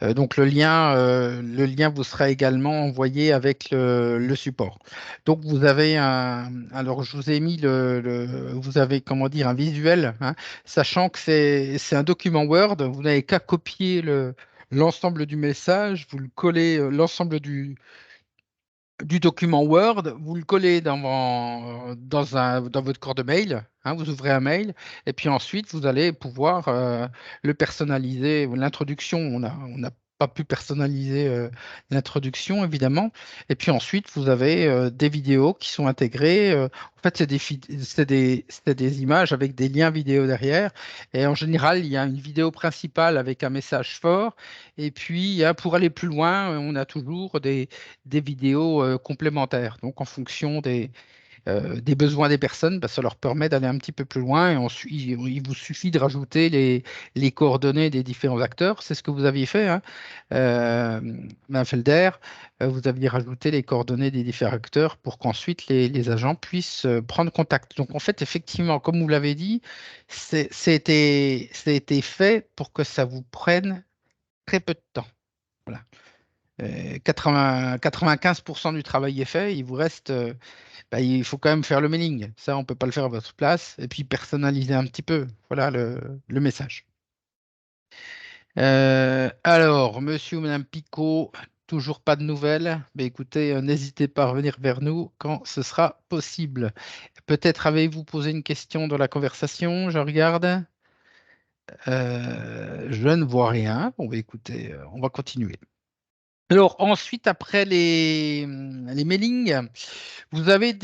donc le lien vous sera également envoyé avec le support. Donc vous avez alors je vous ai mis vous avez comment dire un visuel, hein, sachant que c'est un document Word. Vous n'avez qu'à copier l'ensemble du message, vous le collez l'ensemble du document Word, vous le collez dans votre corps de mail, hein, vous ouvrez un mail, et puis ensuite vous allez pouvoir le personnaliser. L'introduction, on n'a pas pu personnaliser l'introduction, évidemment. Et puis ensuite, vous avez des vidéos qui sont intégrées. En fait, c'est des images avec des liens vidéo derrière. Et en général, il y a une vidéo principale avec un message fort. Et puis, pour aller plus loin, on a toujours des vidéos complémentaires. Donc, en fonction des besoins des personnes, bah, ça leur permet d'aller un petit peu plus loin. Et ensuite, il vous suffit de rajouter les coordonnées des différents acteurs. C'est ce que vous aviez fait, hein. Euh, Madame Felder, vous aviez rajouté les coordonnées des différents acteurs pour qu'ensuite les agents puissent prendre contact. Donc, en fait, effectivement, comme vous l'avez dit, c'était fait pour que ça vous prenne très peu de temps. Voilà. 95% du travail est fait. Il vous reste, bah, il faut quand même faire le mailing. Ça, on ne peut pas le faire à votre place. Et puis personnaliser un petit peu. Voilà le message. Alors, monsieur ou madame Picot, toujours pas de nouvelles. Mais écoutez, n'hésitez pas à revenir vers nous quand ce sera possible. Peut-être avez-vous posé une question dans la conversation? Je regarde. Je ne vois rien. Bon, bah, écoutez, on va continuer. Alors ensuite, après les mailings, vous avez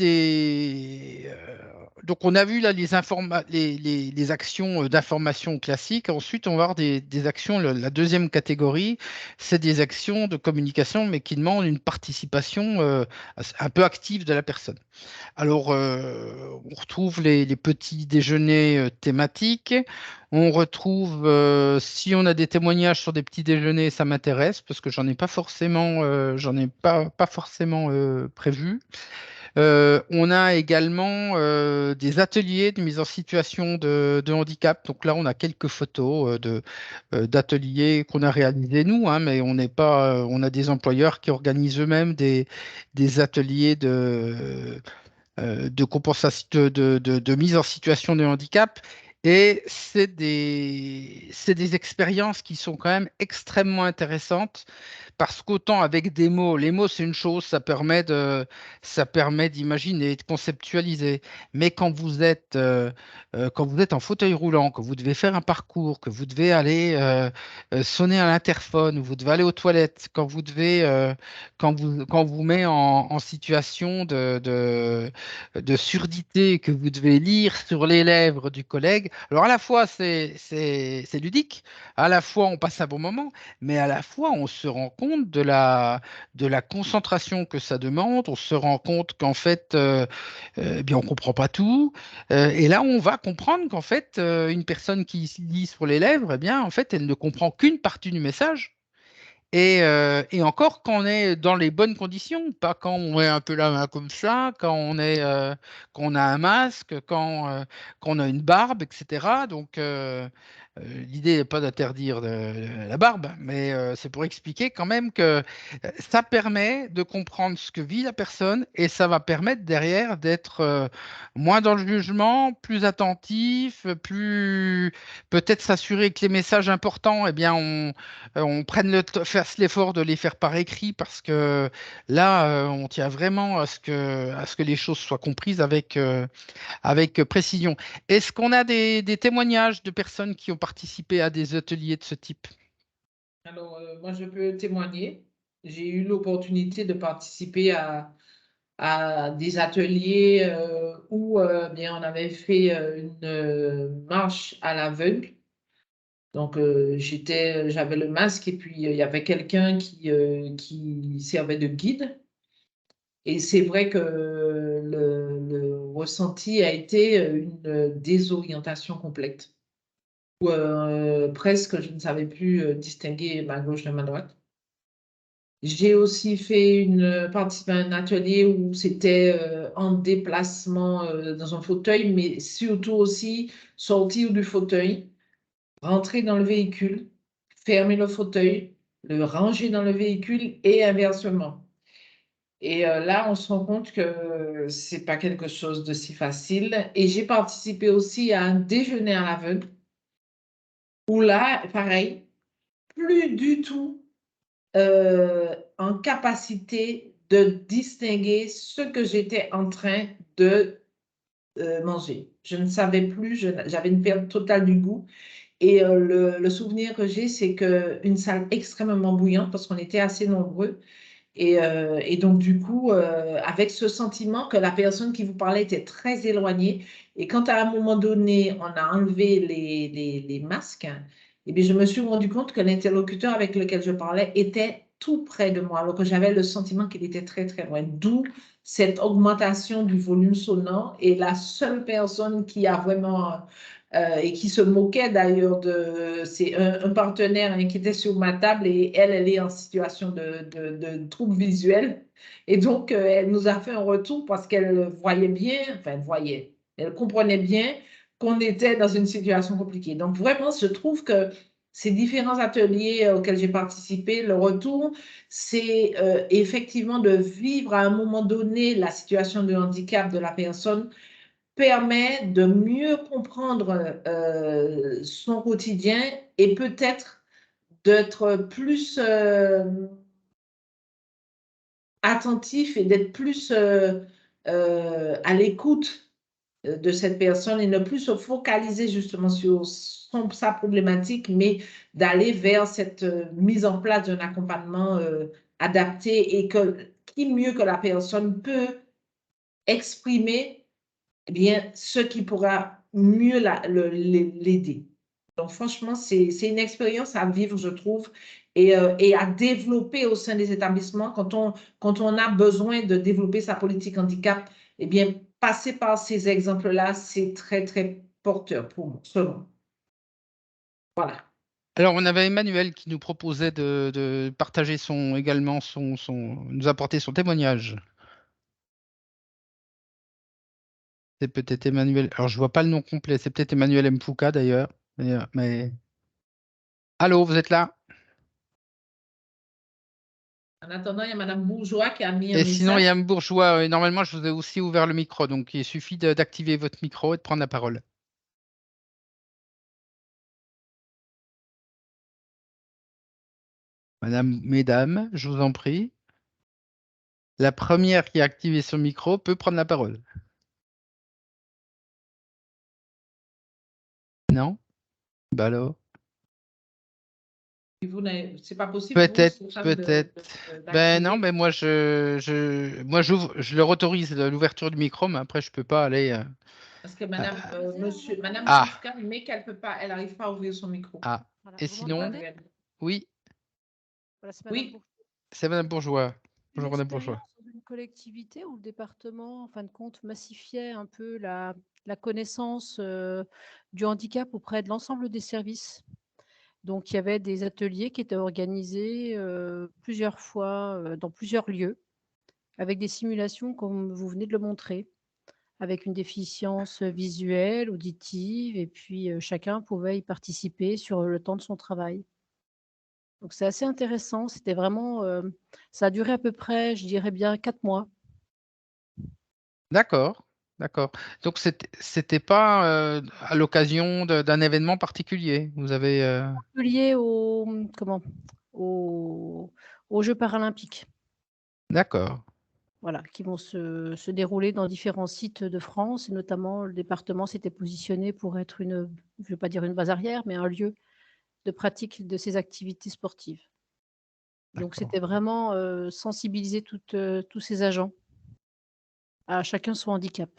donc on a vu là les actions d'information classiques. Ensuite, on va avoir des actions. La deuxième catégorie, c'est des actions de communication, mais qui demandent une participation un peu active de la personne. Alors, on retrouve les petits déjeuners thématiques. On retrouve, si on a des témoignages sur des petits déjeuners, ça m'intéresse parce que j'en ai pas forcément prévu. On a également des ateliers de mise en situation de handicap. Donc là, on a quelques photos d'ateliers qu'on a réalisés nous, hein, mais on n'est pas, on a des employeurs qui organisent eux-mêmes des ateliers de compensation, de mise en situation de handicap. Et c'est des expériences qui sont quand même extrêmement intéressantes parce qu'autant avec des mots, les mots c'est une chose, ça permet d'imaginer, de conceptualiser. Mais quand vous êtes en fauteuil roulant, que vous devez faire un parcours, que vous devez aller sonner à l'interphone, vous devez aller aux toilettes, quand vous met en situation de surdité que vous devez lire sur les lèvres du collègue. Alors à la fois c'est ludique, à la fois on passe un bon moment, mais à la fois on se rend compte de la concentration que ça demande, on se rend compte qu'en fait eh bien on comprend pas tout. Et là on va comprendre qu'en fait une personne qui lit sur les lèvres, eh bien en fait elle ne comprend qu'une partie du message. Et encore quand on est dans les bonnes conditions, pas quand on est un peu la main comme ça, quand on a un masque, quand on a une barbe, etc. Donc, l'idée n'est pas d'interdire la barbe, mais c'est pour expliquer quand même que ça permet de comprendre ce que vit la personne et ça va permettre derrière d'être moins dans le jugement, plus attentif, plus peut-être s'assurer que les messages importants, eh bien, on prenne fasse l'effort de les faire par écrit parce que là, on tient vraiment à ce que les choses soient comprises avec précision. Est-ce qu'on a des témoignages de personnes qui ont participé à des ateliers de ce type? Alors, moi, je peux témoigner. J'ai eu l'opportunité de participer à des ateliers où bien, on avait fait une marche à l'aveugle. Donc, j'avais le masque et puis il y avait quelqu'un qui servait de guide. Et c'est vrai que le ressenti a été une désorientation complète, où presque je ne savais plus distinguer ma gauche de ma droite. J'ai aussi participé à un atelier où c'était en déplacement dans un fauteuil, mais surtout aussi sortir du fauteuil, rentrer dans le véhicule, fermer le fauteuil, le ranger dans le véhicule et inversement. Et là, on se rend compte que c'est pas quelque chose de si facile. Et j'ai participé aussi à un déjeuner à l'aveugle, où là, pareil, plus du tout en capacité de distinguer ce que j'étais en train de manger. Je ne savais plus, j'avais une perte totale du goût. Et le souvenir que j'ai, c'est qu'une salle extrêmement bouillante, parce qu'on était assez nombreux. Et donc, du coup, avec ce sentiment que la personne qui vous parlait était très éloignée, et quand à un moment donné, on a enlevé les masques, eh bien, je me suis rendu compte que l'interlocuteur avec lequel je parlais était tout près de moi, alors que j'avais le sentiment qu'il était très, très loin. D'où cette augmentation du volume sonore. Et la seule personne qui a vraiment et qui se moquait d'ailleurs c'est un partenaire qui était sur ma table et elle est en situation de trouble visuel. Et donc, elle nous a fait un retour parce qu'elle voyait bien, enfin, elle comprenait bien qu'on était dans une situation compliquée. Donc, vraiment, je trouve que ces différents ateliers auxquels j'ai participé, le retour, c'est effectivement de vivre à un moment donné la situation de handicap de la personne permet de mieux comprendre son quotidien et peut-être d'être plus attentif et d'être plus à l'écoute de cette personne et ne plus se focaliser justement sur sa problématique, mais d'aller vers cette mise en place d'un accompagnement adapté et qui mieux que la personne peut exprimer eh bien, ce qui pourra mieux l'aider. Donc, franchement, c'est une expérience à vivre, je trouve, et à développer au sein des établissements. Quand on a besoin de développer sa politique handicap, eh bien, passer par ces exemples-là, c'est très, très porteur pour moi, selon moi. Voilà. Alors, on avait Emmanuel qui nous proposait de partager également nous apporter son témoignage. C'est peut-être Emmanuel. Alors, je vois pas le nom complet. C'est peut-être Emmanuel Mpouka d'ailleurs. Mais... Allô, vous êtes là? En attendant, il y a Mme Bourgeois qui a mis un Et sinon, il y a message. un bourgeois. Normalement, je vous ai aussi ouvert le micro. Donc, il suffit d'activer votre micro et de prendre la parole. Mesdames, je vous en prie. La première qui a activé son micro peut prendre la parole. Non? Bah alors. C'est pas possible, vous, Peut-être, ces femmes, peut-être. Ben non, d'activer. mais moi, je leur autorise l'ouverture du micro, mais après, je peux pas aller. Parce que Euh, Madame ah, Pouska, mais qu'elle peut pas, elle n'arrive pas à ouvrir son micro. ah. Voilà. Et Vous sinon, m'entendez? oui, Voilà, c'est Madame Oui, Bourgeois. c'est Madame Bourgeois. Une Bonjour, Madame Bourgeois. expérience dans une collectivité où le département, en fin de compte, massifiait un peu la connaissance du handicap auprès de l'ensemble des services. Donc il y avait des ateliers qui étaient organisés, plusieurs fois, dans plusieurs lieux, avec des simulations comme vous venez de le montrer, avec une déficience visuelle, auditive et puis, chacun pouvait y participer sur le temps de son travail. Donc c'est assez intéressant, c'était vraiment, ça a duré à peu près, je dirais bien 4 mois. D'accord, d'accord. Donc c'était pas, à l'occasion d'un événement particulier? Vous avez, Lié aux, comment? Aux aux Jeux paralympiques, d'accord, voilà, qui vont se dérouler dans différents sites de France et notamment le département s'était positionné pour être une, je ne vais pas dire une base arrière, mais un lieu de pratique de ces activités sportives. Donc d'accord, c'était vraiment, sensibiliser tous ces agents à chacun son handicap.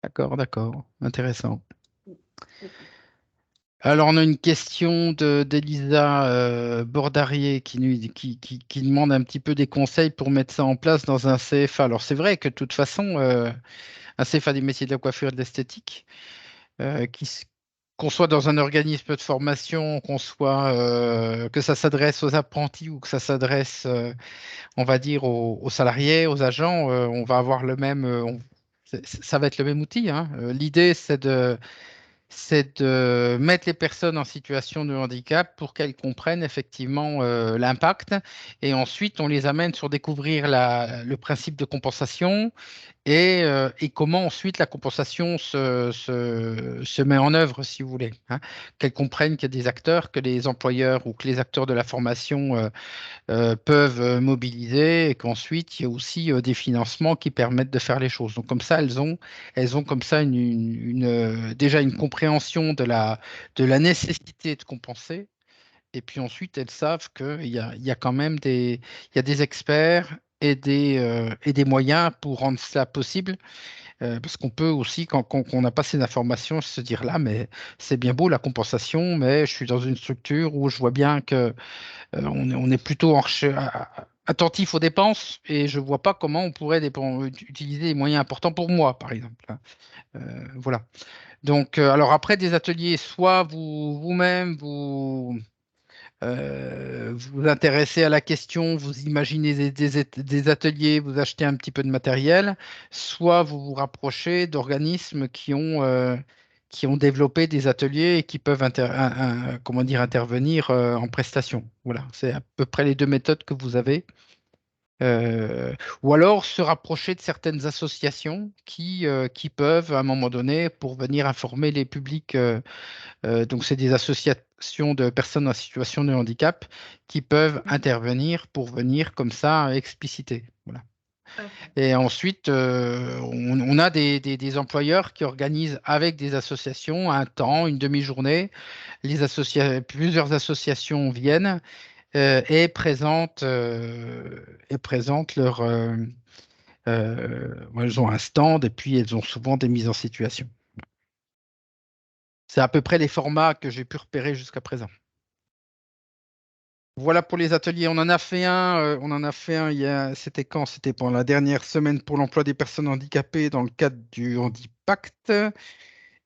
d'accord, d'accord, intéressant. Mmh. Oui. Alors, on a une question d'Elisa Bordarier qui demande un petit peu des conseils pour mettre ça en place dans un CFA. Alors, c'est vrai que de toute façon, un CFA des métiers de la coiffure et de l'esthétique, euh, qui s- qu'on soit dans un organisme de formation, que ça s'adresse aux apprentis ou que ça s'adresse, on va dire, aux salariés, aux agents, on va avoir le même, ça va être le même outil, hein. L'idée, c'est de mettre les personnes en situation de handicap pour qu'elles comprennent effectivement l'impact. Et ensuite, on les amène sur découvrir le principe de compensation et comment ensuite la compensation se met en œuvre, si vous voulez, hein. Qu'elles comprennent qu'il y a des acteurs, que les employeurs ou que les acteurs de la formation peuvent mobiliser et qu'ensuite, il y a aussi des financements qui permettent de faire les choses. Donc, comme ça, elles ont comme ça déjà une compréhension de la nécessité de compenser. Et puis ensuite, elles savent qu'il y a quand même il y a des experts et des moyens pour rendre cela possible. Parce qu'on peut aussi, quand on n'a pas ces informations, se dire là, mais c'est bien beau la compensation, mais je suis dans une structure où je vois bien que on est plutôt attentif aux dépenses et je ne vois pas comment on pourrait utiliser des moyens importants pour moi, par exemple, hein. Voilà. Donc, alors après des ateliers, soit vous-même, vous intéressez à la question, vous imaginez des ateliers, vous achetez un petit peu de matériel, soit vous vous rapprochez d'organismes qui ont développé des ateliers et qui peuvent comment dire, intervenir en prestation. Voilà, c'est à peu près les deux méthodes que vous avez. Ou alors se rapprocher de certaines associations qui peuvent, à un moment donné, pour venir informer les publics. Donc, c'est des associations de personnes en situation de handicap qui peuvent Mhm. intervenir pour venir comme ça expliciter. Voilà. Ok. Et ensuite, on a des employeurs qui organisent avec des associations un temps, une demi-journée. Plusieurs associations viennent et présentent elles ont un stand et puis elles ont souvent des mises en situation. C'est à peu près les formats que j'ai pu repérer jusqu'à présent. Voilà pour les ateliers. On en a fait un c'était quand? C'était pendant la dernière semaine pour l'emploi des personnes handicapées dans le cadre du Handipact.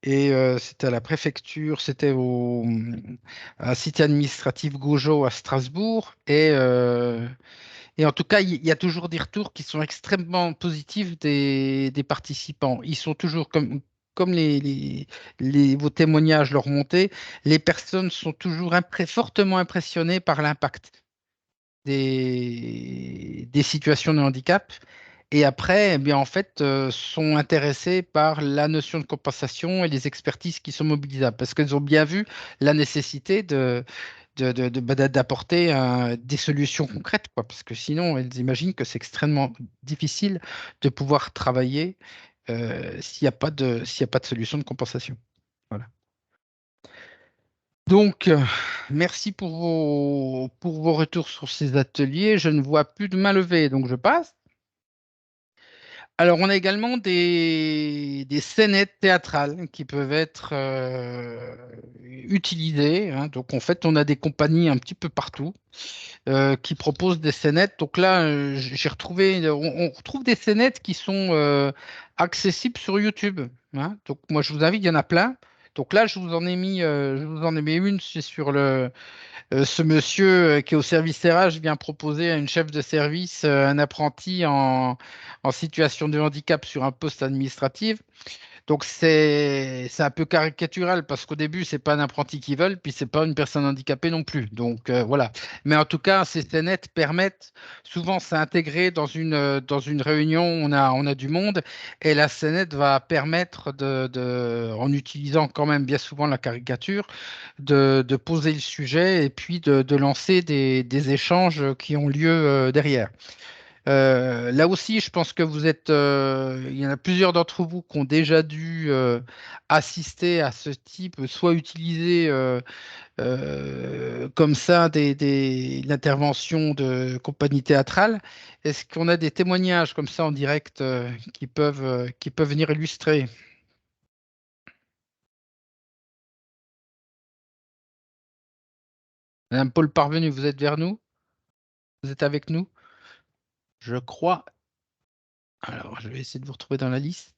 Et c'était à la préfecture, c'était à Cité administrative Goujo à Strasbourg. Et en tout cas, il y a toujours des retours qui sont extrêmement positifs des participants. Ils sont toujours comme vos témoignages leur montaient, les personnes sont toujours fortement impressionnées par l'impact des situations de handicap. Et après, eh bien, en fait, sont intéressés par la notion de compensation et les expertises qui sont mobilisables, parce qu'elles ont bien vu la nécessité d'apporter des solutions concrètes, quoi, parce que sinon, elles imaginent que c'est extrêmement difficile de pouvoir travailler s'il y a pas de solution de compensation. Voilà. Donc, merci pour vos retours sur ces ateliers. Je ne vois plus de main levée, donc je passe. Alors, on a également des scénettes théâtrales qui peuvent être utilisées, hein. Donc, en fait, on a des compagnies un petit peu partout qui proposent des scénettes. Donc là, j'ai retrouvé, on retrouve des scénettes qui sont accessibles sur YouTube, hein. Donc, moi, je vous invite, il y en a plein. Donc là, je vous en ai mis une, c'est sur ce monsieur qui est au service RH vient proposer à une chef de service un apprenti en situation de handicap sur un poste administratif. Donc c'est un peu caricatural parce qu'au début, c'est pas un apprenti qu'ils veulent, puis c'est pas une personne handicapée non plus. Donc voilà. Mais en tout cas, ces scénettes permettent, souvent c'est intégré dans une réunion, on a du monde, et la scénette va permettre en utilisant quand même bien souvent la caricature, de poser le sujet et puis de lancer des échanges qui ont lieu derrière. Là aussi, je pense que il y en a plusieurs d'entre vous qui ont déjà dû assister à ce type, soit utiliser comme ça l'intervention de compagnie théâtrale. Est-ce qu'on a des témoignages comme ça en direct qui peuvent venir illustrer? Madame Paul Parvenu, vous êtes vers nous? Vous êtes avec nous? Je crois. Alors, je vais essayer de vous retrouver dans la liste.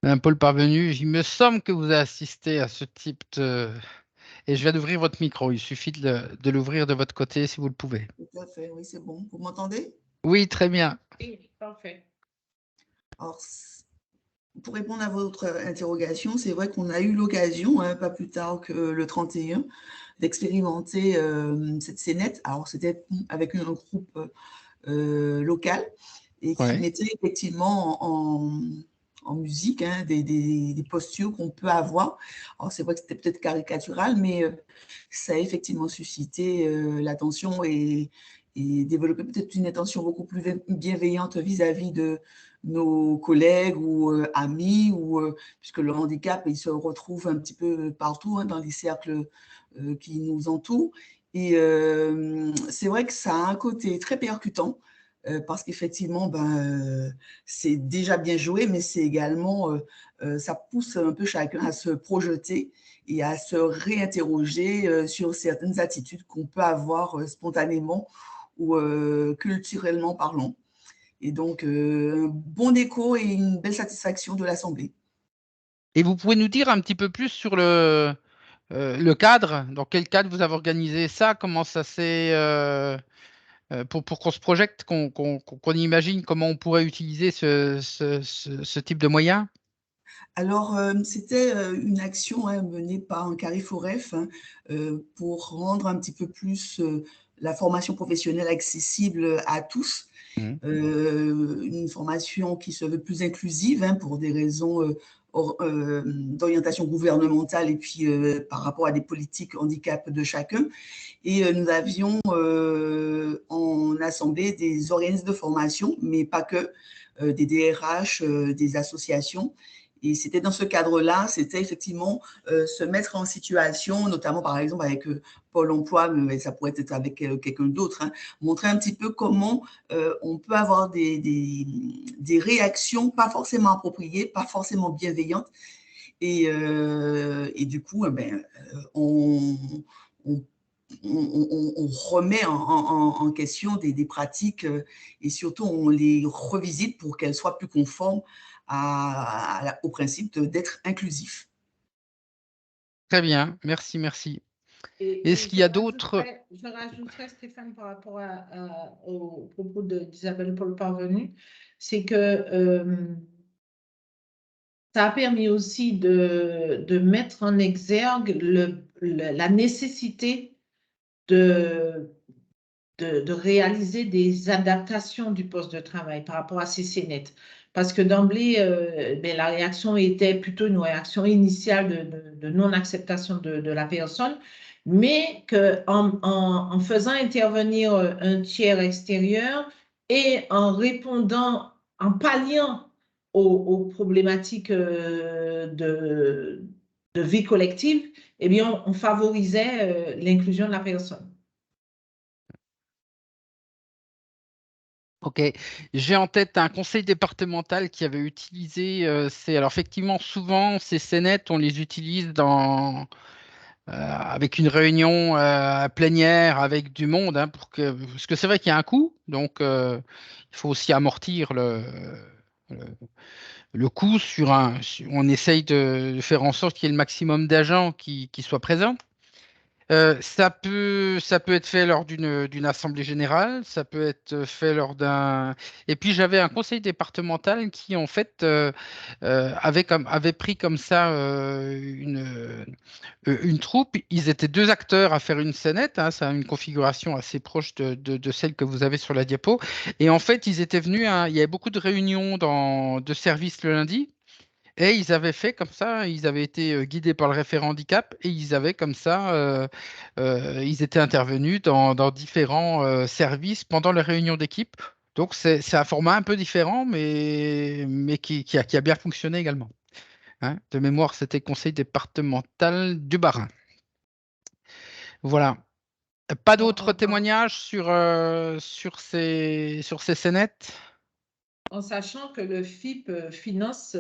Madame Paul Parvenu, il me semble que vous avez assisté à ce type de... Et je viens d'ouvrir votre micro. Il suffit de l'ouvrir de votre côté si vous le pouvez. Tout à fait, oui, c'est bon. Vous m'entendez? Oui, très bien. Oui, parfait. Alors, pour répondre à votre interrogation, c'est vrai qu'on a eu l'occasion, pas plus tard que le 31, d'expérimenter cette scénette. Alors, c'était avec un groupe local et qui mettait effectivement en musique des postures qu'on peut avoir. Alors, c'est vrai que c'était peut-être caricatural, mais ça a effectivement suscité l'attention et développé peut-être une attention beaucoup plus bienveillante vis-à-vis de nos collègues ou amis, puisque le handicap, il se retrouve un petit peu partout dans les cercles qui nous entourent. Et c'est vrai que ça a un côté très percutant, parce qu'effectivement, c'est déjà bien joué, mais c'est également, ça pousse un peu chacun à se projeter et à se réinterroger sur certaines attitudes qu'on peut avoir spontanément ou culturellement parlant. Et donc, un bon écho et une belle satisfaction de l'Assemblée. Et vous pouvez nous dire un petit peu plus sur le cadre, dans quel cadre vous avez organisé ça, comment ça s'est... pour qu'on se projette, qu'on imagine comment on pourrait utiliser ce type de moyen? Alors, c'était une action menée par un Cariforef pour rendre un petit peu plus la formation professionnelle accessible à tous. Mmh. Une formation qui se veut plus inclusive pour des raisons d'orientation gouvernementale et puis par rapport à des politiques handicap de chacun. Et nous avions en assemblée des organismes de formation, mais pas que, des DRH, des associations. Et c'était dans ce cadre-là, c'était effectivement se mettre en situation, notamment par exemple avec Pôle emploi, mais ça pourrait être avec quelqu'un d'autre, montrer un petit peu comment on peut avoir des réactions pas forcément appropriées, pas forcément bienveillantes. Et du coup, on remet en question des pratiques et surtout on les revisite pour qu'elles soient plus conformes au principe d'être inclusif. Très bien, merci, merci. Et Est-ce qu'il y a d'autres... Je rajouterais, Stéphane, par rapport au propos d'Isabelle Paul Parvenu, c'est que ça a permis aussi de mettre en exergue la nécessité de réaliser des adaptations du poste de travail par rapport à ces scénettes. Parce que d'emblée, la réaction était plutôt une réaction initiale de non-acceptation de la personne, mais en faisant intervenir un tiers extérieur et en répondant, en palliant aux problématiques de vie collective, eh bien, on favorisait l'inclusion de la personne. Ok, j'ai en tête un conseil départemental qui avait utilisé alors effectivement souvent ces scénettes on les utilise avec une réunion plénière avec du monde, hein, parce que c'est vrai qu'il y a un coût, donc il faut aussi amortir le coût on essaye de faire en sorte qu'il y ait le maximum d'agents qui soient présents. Ça peut être fait lors d'une assemblée générale, ça peut être fait lors d'un. Et puis j'avais un conseil départemental qui en fait avait pris comme ça une troupe. Ils étaient deux acteurs à faire une scénette, hein, ça a une configuration assez proche de celle que vous avez sur la diapo. Et en fait, ils étaient venus, hein, il y avait beaucoup de réunions de services le lundi. Et ils avaient fait comme ça, ils avaient été guidés par le référent handicap et ils avaient comme ça, ils étaient intervenus dans différents services pendant les réunions d'équipe. Donc c'est un format un peu différent, mais qui a bien fonctionné également. Hein. De mémoire, c'était conseil départemental du Bas-Rhin. Voilà. Pas d'autres témoignages sur ces scénettes? En sachant que le FIP finance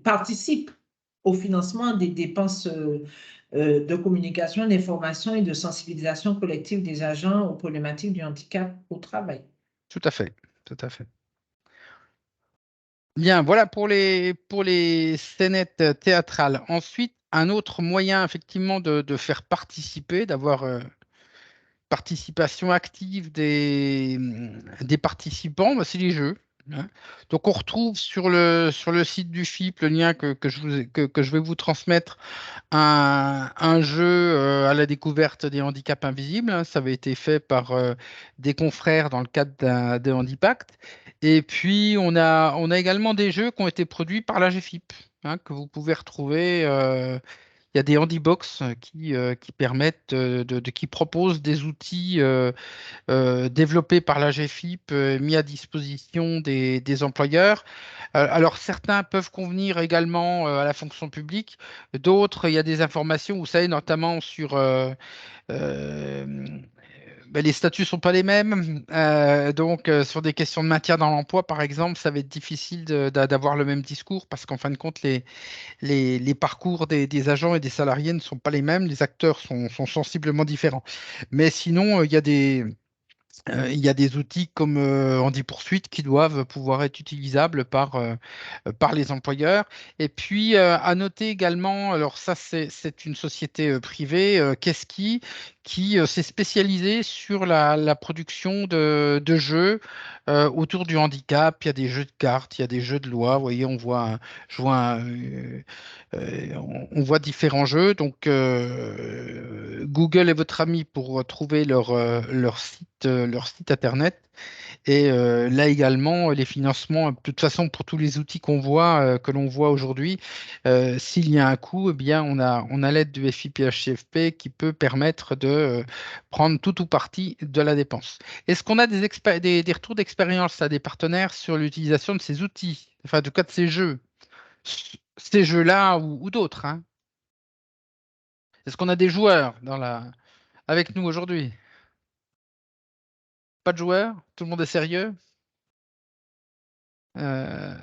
participe au financement des dépenses de communication, d'information et de sensibilisation collective des agents aux problématiques du handicap au travail. Tout à fait, tout à fait. Bien, voilà pour les scénettes théâtrales. Ensuite, un autre moyen effectivement de faire participer, d'avoir participation active des participants, bah, c'est les jeux. Hein. Donc, on retrouve sur le site du FIP le lien que je vais vous transmettre, un jeu à la découverte des handicaps invisibles. Hein. Ça avait été fait par des confrères dans le cadre d'un Handipact. Et puis, on a également des jeux qui ont été produits par la GFIP, hein, que vous pouvez retrouver. Il y a des handibox qui permettent, qui proposent des outils développés par la GFIP, mis à disposition des employeurs. Alors, certains peuvent convenir également à la fonction publique. D'autres, il y a des informations, vous savez, notamment sur euh, ben, les statuts ne sont pas les mêmes. Donc, sur des questions de maintien dans l'emploi, par exemple, ça va être difficile d'avoir le même discours parce qu'en fin de compte, les parcours des agents et des salariés ne sont pas les mêmes. Les acteurs sont sensiblement différents. Mais sinon, il y a des outils comme HandiPoursuite qui doivent pouvoir être utilisables par les employeurs. Et puis, à noter également, alors ça, c'est une société privée, qui s'est spécialisée sur la production de jeux autour du handicap. Il y a des jeux de cartes, il y a des jeux de loi. Vous voyez, je vois on voit différents jeux. Donc, Google est votre ami pour trouver leur site internet. Et là également, les financements, de toute façon, pour tous les outils que l'on voit aujourd'hui, s'il y a un coût, eh bien, on a l'aide du FIPHCFP qui peut permettre de prendre tout ou partie de la dépense. Est-ce qu'on a des retours d'expérience à des partenaires sur l'utilisation de ces outils, enfin, en tout cas de ces jeux? Ces jeux-là ou d'autres, hein. Est-ce qu'on a des joueurs avec nous aujourd'hui? Pas de joueurs? Tout le monde est sérieux? Euh,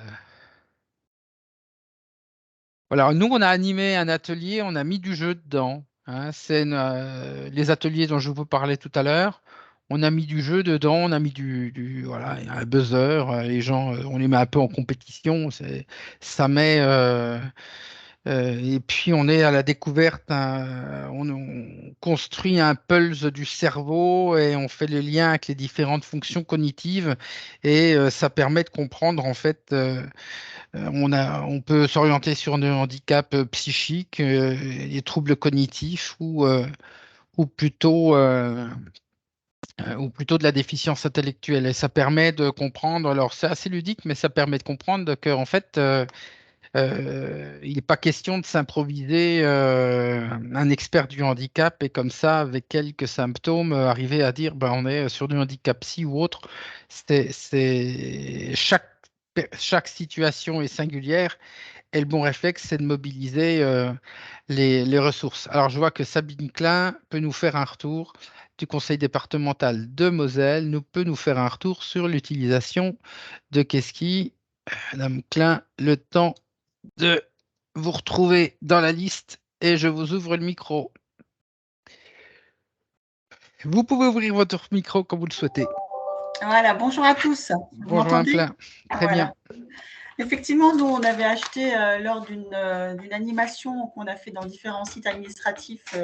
Voilà, nous, on a animé un atelier, on a mis du jeu dedans. Hein. C'est les ateliers dont je vous parlais tout à l'heure. On a mis du jeu dedans, on a mis voilà, il y a un buzzer. Les gens, on les met un peu en compétition. Ça met. Et puis, on est à la découverte, on construit un pulse du cerveau et on fait le lien avec les différentes fonctions cognitives. Et ça permet de comprendre, en fait. On peut s'orienter sur des handicaps psychiques, des troubles cognitifs ou plutôt de la déficience intellectuelle. Et ça permet de comprendre, alors c'est assez ludique, mais ça permet de comprendre qu'en fait, il n'est pas question de s'improviser un expert du handicap et comme ça, avec quelques symptômes, arriver à dire ben, on est sur du handicap psy ou autre. Chaque situation est singulière et le bon réflexe, c'est de mobiliser les ressources. Alors, je vois que Sabine Klein peut nous faire un retour du conseil départemental de Moselle, peut nous faire un retour sur l'utilisation de Keski. Madame Klein, le temps de vous retrouver dans la liste et je vous ouvre le micro. Vous pouvez ouvrir votre micro quand vous le souhaitez. Voilà, bonjour à tous. Vous Bonjour, m'entendez? Plein. Très bien. Effectivement, nous, on avait acheté lors d'une animation qu'on a fait dans différents sites administratifs,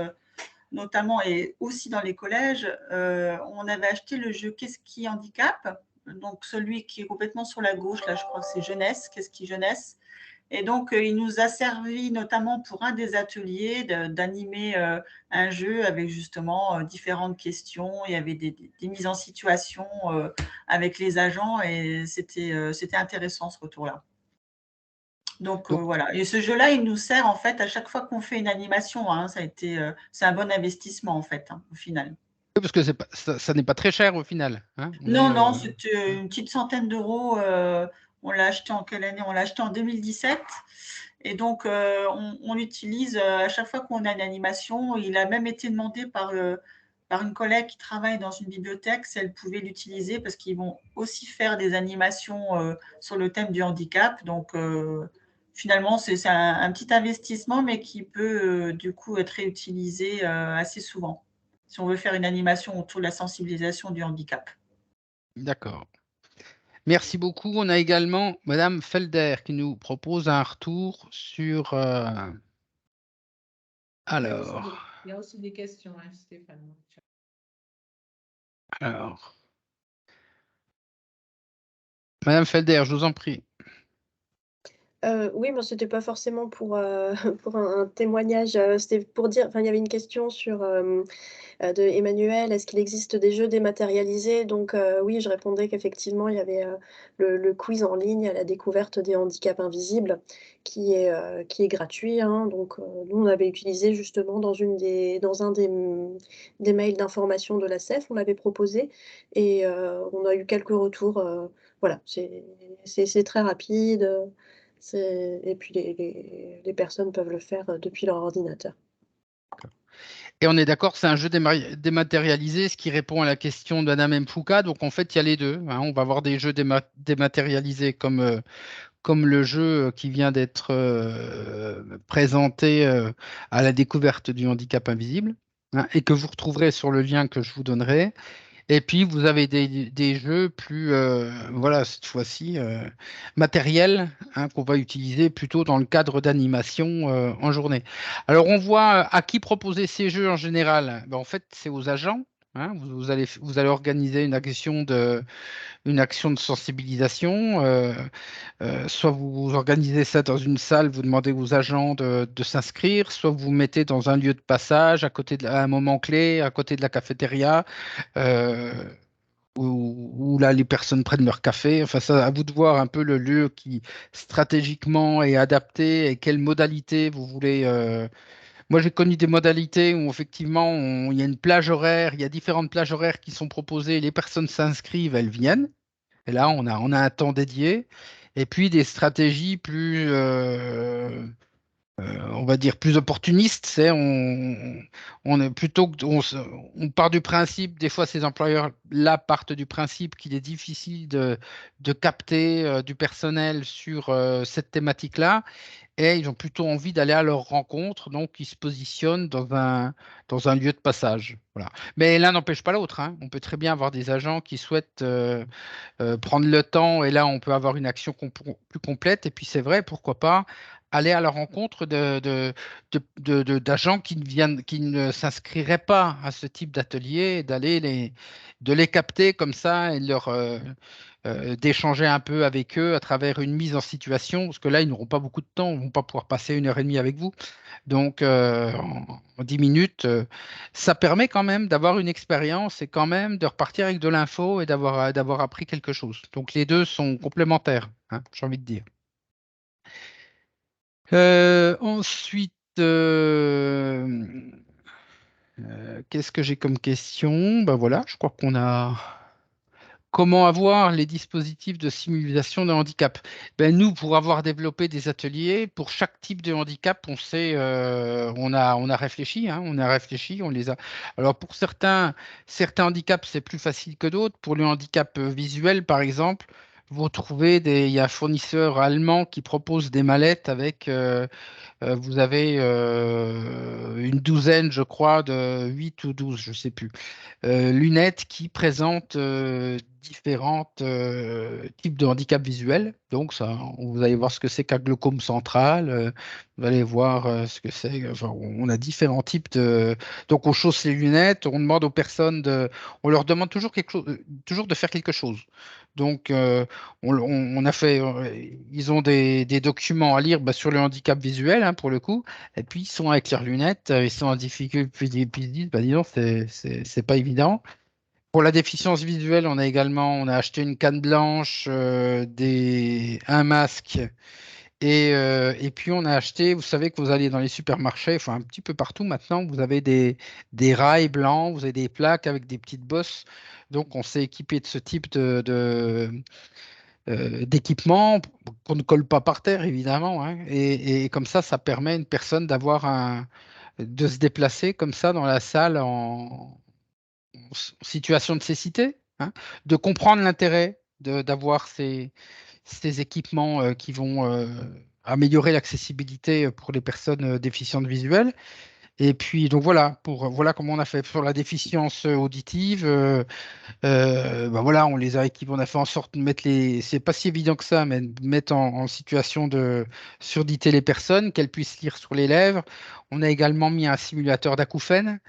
notamment et aussi dans les collèges, on avait acheté le jeu Qu'est-ce qui handicap? Donc, celui qui est complètement sur la gauche, là, je crois que c'est jeunesse, Qu'est-ce qui jeunesse? Et donc, il nous a servi notamment pour un des ateliers d'animer un jeu avec justement différentes questions. Il y avait des mises en situation avec les agents et c'était intéressant ce retour-là. Donc voilà. Et ce jeu-là, il nous sert en fait à chaque fois qu'on fait une animation. Hein, c'est un bon investissement en fait, au final. Oui, parce que ça n'est pas très cher au final. Hein, non, c'est une petite centaine d'euros. On l'a acheté en quelle année? On l'a acheté en 2017. Et donc, on l'utilise à chaque fois qu'on a une animation. Il a même été demandé par une collègue qui travaille dans une bibliothèque si elle pouvait l'utiliser parce qu'ils vont aussi faire des animations sur le thème du handicap. Donc, finalement, c'est un petit investissement, mais qui peut du coup être réutilisé assez souvent si on veut faire une animation autour de la sensibilisation du handicap. D'accord. Merci beaucoup. On a également Madame Felder qui nous propose un retour sur... Alors... Il y a aussi des questions, hein, Stéphane. Alors... Madame Felder, je vous en prie. Oui, moi, c'était pas forcément pour, pour un témoignage, c'était pour dire enfin, il y avait une question sur, de Emmanuel: «Est-ce qu'il existe des jeux dématérialisés?» Donc oui, je répondais qu'effectivement, il y avait, le quiz en ligne à la découverte des handicaps invisibles qui est gratuit, hein. Donc nous, on avait utilisé justement dans un des mails d'information de l'ASEF, on l'avait proposé et on a eu quelques retours, voilà, c'est très rapide, et puis les personnes peuvent le faire, depuis leur ordinateur. Et on est d'accord, c'est un jeu dématérialisé, ce qui répond à la question de Madame Mfouka. Donc en fait, il y a les deux. Hein. On va avoir des jeux dématérialisés comme le jeu qui vient d'être présenté à la découverte du handicap invisible, hein, et que vous retrouverez sur le lien que je vous donnerai. Et puis, vous avez des jeux plus, voilà, cette fois-ci, matériels, hein, qu'on va utiliser plutôt dans le cadre d'animation en journée. Alors, on voit à qui proposer ces jeux en général. Ben, en fait, c'est aux agents. Hein. Vous allez organiser une action de sensibilisation. Soit vous organisez ça dans une salle, vous demandez aux agents de s'inscrire, soit vous vous mettez dans un lieu de passage à un moment clé, à côté de la cafétéria, euh, où là les personnes prennent leur café. Enfin, ça, à vous de voir un peu le lieu qui stratégiquement est adapté et quelles modalités vous voulez. Moi, j'ai connu des modalités où effectivement il y a une plage horaire, il y a différentes plages horaires qui sont proposées, les personnes s'inscrivent, elles viennent. Et là, on a un temps dédié. Et puis des stratégies plus, on va dire, plus opportunistes. C'est on est plutôt que on part du principe, des fois ces employeurs-là partent du principe qu'il est difficile de capter du personnel sur cette thématique-là. Et ils ont plutôt envie d'aller à leur rencontre, donc ils se positionnent dans un lieu de passage. Voilà. Mais l'un n'empêche pas l'autre. Hein. On peut très bien avoir des agents qui souhaitent prendre le temps, et là, on peut avoir une action plus complète. Et puis, c'est vrai, pourquoi pas aller à la rencontre d'agents qui ne s'inscriraient pas à ce type d'atelier, de les capter comme ça et d'échanger un peu avec eux à travers une mise en situation, parce que là, ils n'auront pas beaucoup de temps, ils ne vont pas pouvoir passer 1 heure et demie avec vous. Donc, en 10 minutes, ça permet quand même d'avoir une expérience et quand même de repartir avec de l'info et d'avoir appris quelque chose. Donc, les deux sont complémentaires, hein, j'ai envie de dire. Ensuite, qu'est-ce que j'ai comme question? Ben voilà, je crois qu'on a... Comment avoir les dispositifs de simulation de handicap? Ben nous, pour avoir développé des ateliers, pour chaque type de handicap, on a réfléchi, hein, on les a. Alors pour certains handicaps, c'est plus facile que d'autres. Pour le handicap visuel, par exemple, vous trouvez il y a un fournisseur allemand qui propose des mallettes avec, vous avez une douzaine, je crois, de 8 ou 12, je ne sais plus, lunettes qui présentent différents types de handicap visuel. Donc, ça, vous allez voir ce que c'est qu'un glaucome central. Vous allez voir ce que c'est. Enfin, on a différents types de. Donc, on chausse les lunettes. On demande aux personnes on leur demande toujours quelque chose, toujours de faire quelque chose. Donc, on a fait. Ils ont des documents à lire bah, sur le handicap visuel, hein, pour le coup. Et puis, ils sont avec leurs lunettes, ils sont en difficulté, puis ils disent, bah, dis donc, c'est pas évident. Pour la déficience visuelle, on a acheté une canne blanche, un masque, et puis on a acheté, vous savez que vous allez dans les supermarchés, enfin un petit peu partout maintenant, vous avez des rails blancs, vous avez des plaques avec des petites bosses. Donc on s'est équipé de ce type d'équipement qu'on ne colle pas par terre, évidemment, hein. Et comme ça permet à une personne de se déplacer comme ça dans la salle en situation de cécité, hein, de comprendre l'intérêt d'avoir ces équipements qui vont améliorer l'accessibilité pour les personnes déficientes visuelles. Et puis, donc voilà comment on a fait. Pour la déficience auditive, ben voilà, on les a équipés, on a fait en sorte de mettre c'est pas si évident que ça, mais de mettre en situation de surdité les personnes, qu'elles puissent lire sur les lèvres. On a également mis un simulateur d'acouphènes.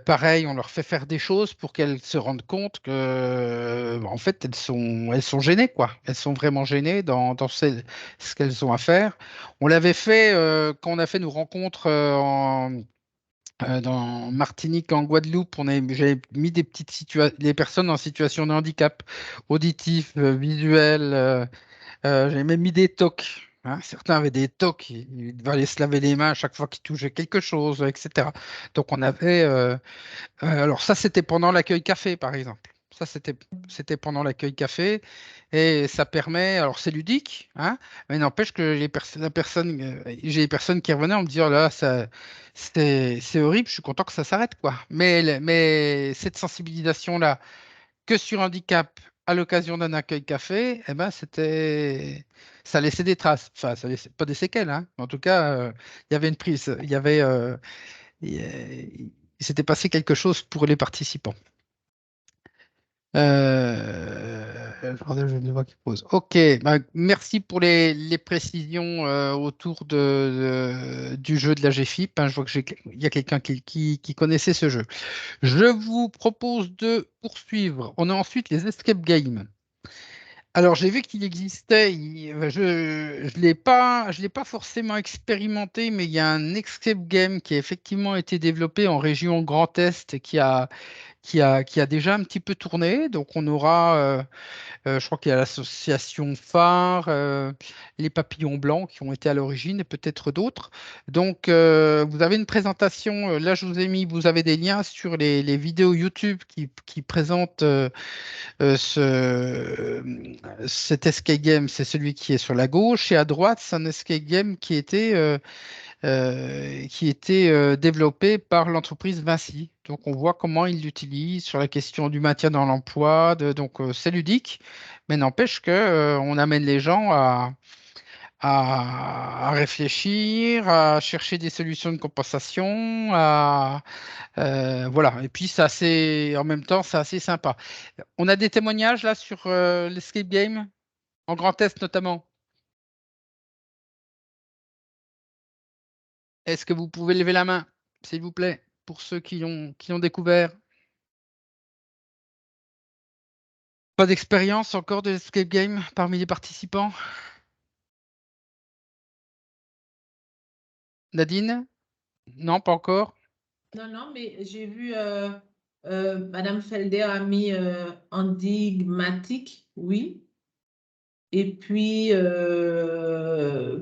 Pareil, on leur fait faire des choses pour qu'elles se rendent compte que, en fait, elles sont gênées, quoi. Elles sont vraiment gênées dans ce qu'elles ont à faire. On l'avait fait quand on a fait nos rencontres dans Martinique, en Guadeloupe. J'avais mis des personnes en situation de handicap auditif, visuel. J'ai même mis des tocs, hein. Certains avaient des tocs, ils devaient aller se laver les mains à chaque fois qu'ils touchaient quelque chose, etc. Donc on avait, alors ça c'était pendant l'accueil café par exemple. Ça c'était pendant l'accueil café et ça permet, alors c'est ludique, hein, mais n'empêche que j'ai des personnes qui revenaient en me disant là c'est horrible, je suis content que ça s'arrête quoi. Mais cette sensibilisation là que sur handicap à l'occasion d'un accueil café, eh ben, ça laissait des traces. Enfin, ça laissait pas des séquelles, hein. En tout cas, il y avait une prise, il s'était passé quelque chose pour les participants. Attendez, je le vois qui pose. Ok, bah, merci pour les précisions autour du jeu de la GFIP, hein. Je vois il y a quelqu'un qui connaissait ce jeu. Je vous propose de poursuivre. On a ensuite les escape games. Alors, j'ai vu qu'il existait, je l'ai pas forcément expérimenté, mais il y a un escape game qui a effectivement été développé en région Grand Est qui a déjà un petit peu tourné. Donc, on aura je crois qu'il y a l'association Phare, les Papillons Blancs qui ont été à l'origine et peut-être d'autres. Donc, vous avez une présentation. Là, je vous ai mis, vous avez des liens sur les vidéos YouTube qui présentent cet escape game. C'est celui qui est sur la gauche. Et à droite, c'est un escape game qui était développé par l'entreprise Vinci. Donc, on voit comment ils l'utilisent sur la question du maintien dans l'emploi. Donc, c'est ludique, mais n'empêche que, on amène les gens à réfléchir, à chercher des solutions de compensation, voilà. Et puis, en même temps, c'est assez sympa. On a des témoignages là sur l'escape game, en Grand Est notamment. Est-ce que vous pouvez lever la main, s'il vous plaît, pour ceux qui ont découvert? Pas d'expérience encore de escape game parmi les participants? Nadine? Non, pas encore? Non, non, mais j'ai vu Madame Felder a mis enigmatique, oui. Et puis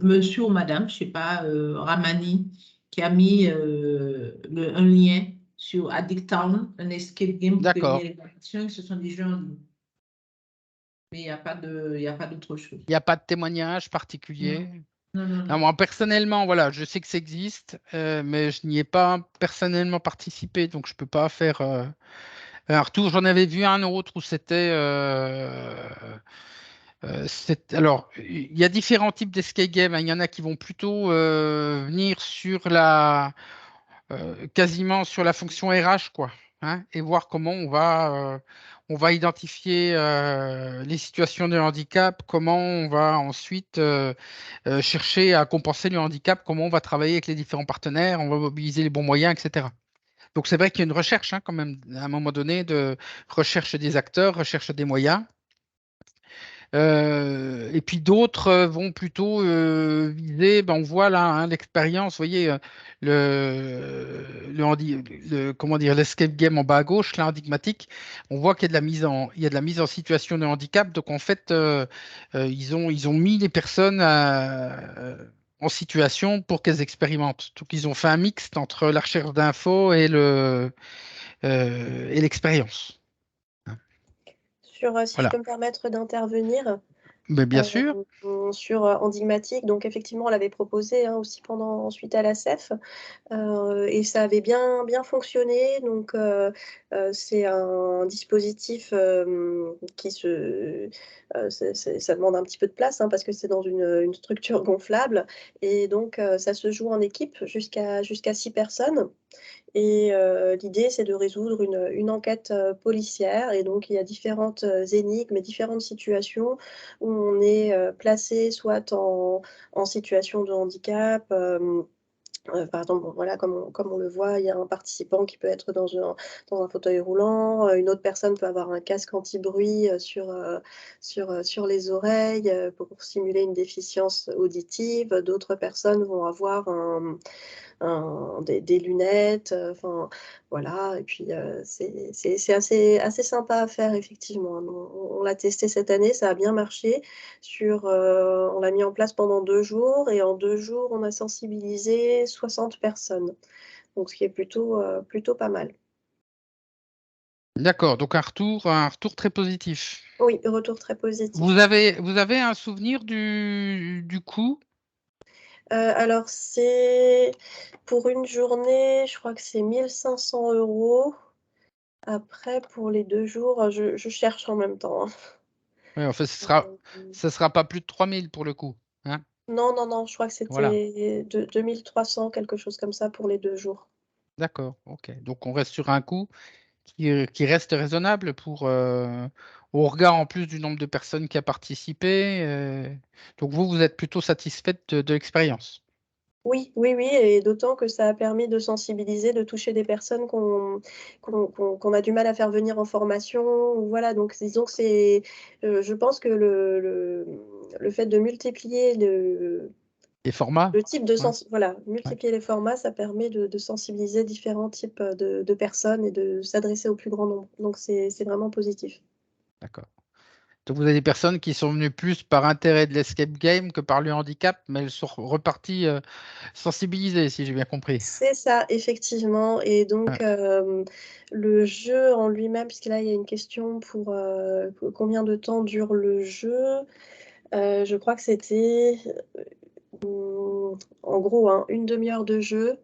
monsieur ou madame, je sais pas, Ramani, qui a mis un lien sur Addict Town, un escape game pour prévenir D'accord. les addictions. Ce sont des jeux en ligne. Mais il y a pas d'autre chose. Il n'y a pas de témoignage particulier? Non, non, Non, non. moi, personnellement, voilà, je sais que ça existe, mais je n'y ai pas personnellement participé, donc je ne peux pas faire un retour. J'en avais vu un autre où c'était Alors, il y a différents types d'escape game, hein. Il y en a qui vont plutôt venir sur quasiment sur la fonction RH, quoi, hein, et voir comment on va identifier les situations de handicap, comment on va ensuite chercher à compenser le handicap, comment on va travailler avec les différents partenaires, on va mobiliser les bons moyens, etc. Donc c'est vrai qu'il y a une recherche, hein, quand même, à un moment donné, de recherche des acteurs, recherche des moyens. Et puis d'autres vont plutôt viser, ben, on voit là, hein, l'expérience, vous voyez, comment dire, l'escape game en bas à gauche, là, enigmatique, on voit qu'il y a de la il y a de la mise en situation de handicap. Donc en fait, ils ont mis les personnes en situation pour qu'elles expérimentent. Donc ils ont fait un mixte entre la recherche d'infos et l'expérience. Si je Voilà. peux me permettre d'intervenir, Mais bien sûr. sur Endigmatique, donc effectivement, on l'avait proposé, hein, aussi suite à la CEF. Et ça avait bien fonctionné. Donc, c'est un dispositif ça demande un petit peu de place, hein, parce que c'est dans une structure gonflable. Et donc, ça se joue en équipe jusqu'à 6 personnes. Et l'idée, c'est de résoudre une enquête policière. Et donc, il y a différentes énigmes et différentes situations où on est placé soit en situation de handicap. Par exemple, bon, voilà, comme on le voit, il y a un participant qui peut être dans un fauteuil roulant, une autre personne peut avoir un casque anti-bruit sur les oreilles pour simuler une déficience auditive. D'autres personnes vont avoir des lunettes, enfin voilà. Et puis c'est assez sympa à faire, effectivement. On l'a testé cette année, ça a bien marché. On l'a mis en place pendant 2 jours, et en 2 jours, on a sensibilisé 60 personnes, donc ce qui est plutôt pas mal. D'accord, donc un retour très positif. Oui, retour très positif. Vous avez un souvenir du coût? Alors c'est pour une journée, je crois que c'est 1 500 €. Après pour les 2 jours, je cherche en même temps, hein. Ouais, en fait, Hem, ça sera pas plus de 3000 pour le coup, hein? non, non, non, je crois que Voilà, c'était 2 300, quelque chose comme ça pour les 2 jours. d'accord, OK. Donc on reste sur un coût qui reste raisonnable au regard en plus du nombre de personnes qui a participé. Donc vous êtes plutôt satisfaite de l'expérience? Oui, oui, oui, et d'autant que ça a permis de sensibiliser, de toucher des personnes qu'on a du mal à faire venir en formation, ou voilà. Donc disons que je pense que le fait de multiplier Les formats? le type de Ouais, voilà, ouais, multiplier les formats, ça permet de sensibiliser différents types de personnes et de s'adresser au plus grand nombre. Donc c'est vraiment positif. d'accord. Donc vous avez des personnes qui sont venues plus par intérêt de l'escape game que par le handicap, mais elles sont reparties sensibilisées, si j'ai bien compris. C'est ça, effectivement. Et Ouais. donc, le jeu en lui-même, puisque là, il y a une question pour, combien de temps dure le jeu? Je crois que c'était, en gros, hein, 1/2 heure de jeu,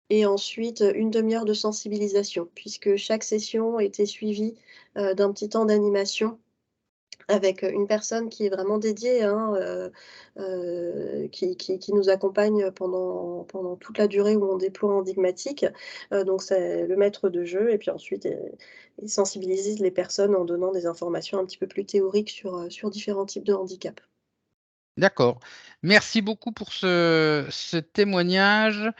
et ensuite, 1/2 heure de sensibilisation, puisque chaque session était suivie, d'un petit temps d'animation avec, une personne qui est vraiment dédiée, hein, qui nous accompagne pendant toute la durée où on déploie Endigmatique. Donc c'est le maître de jeu, et puis ensuite, il sensibilise les personnes en donnant des informations un petit peu plus théoriques sur différents types de handicap. D'accord. Merci beaucoup pour ce témoignage.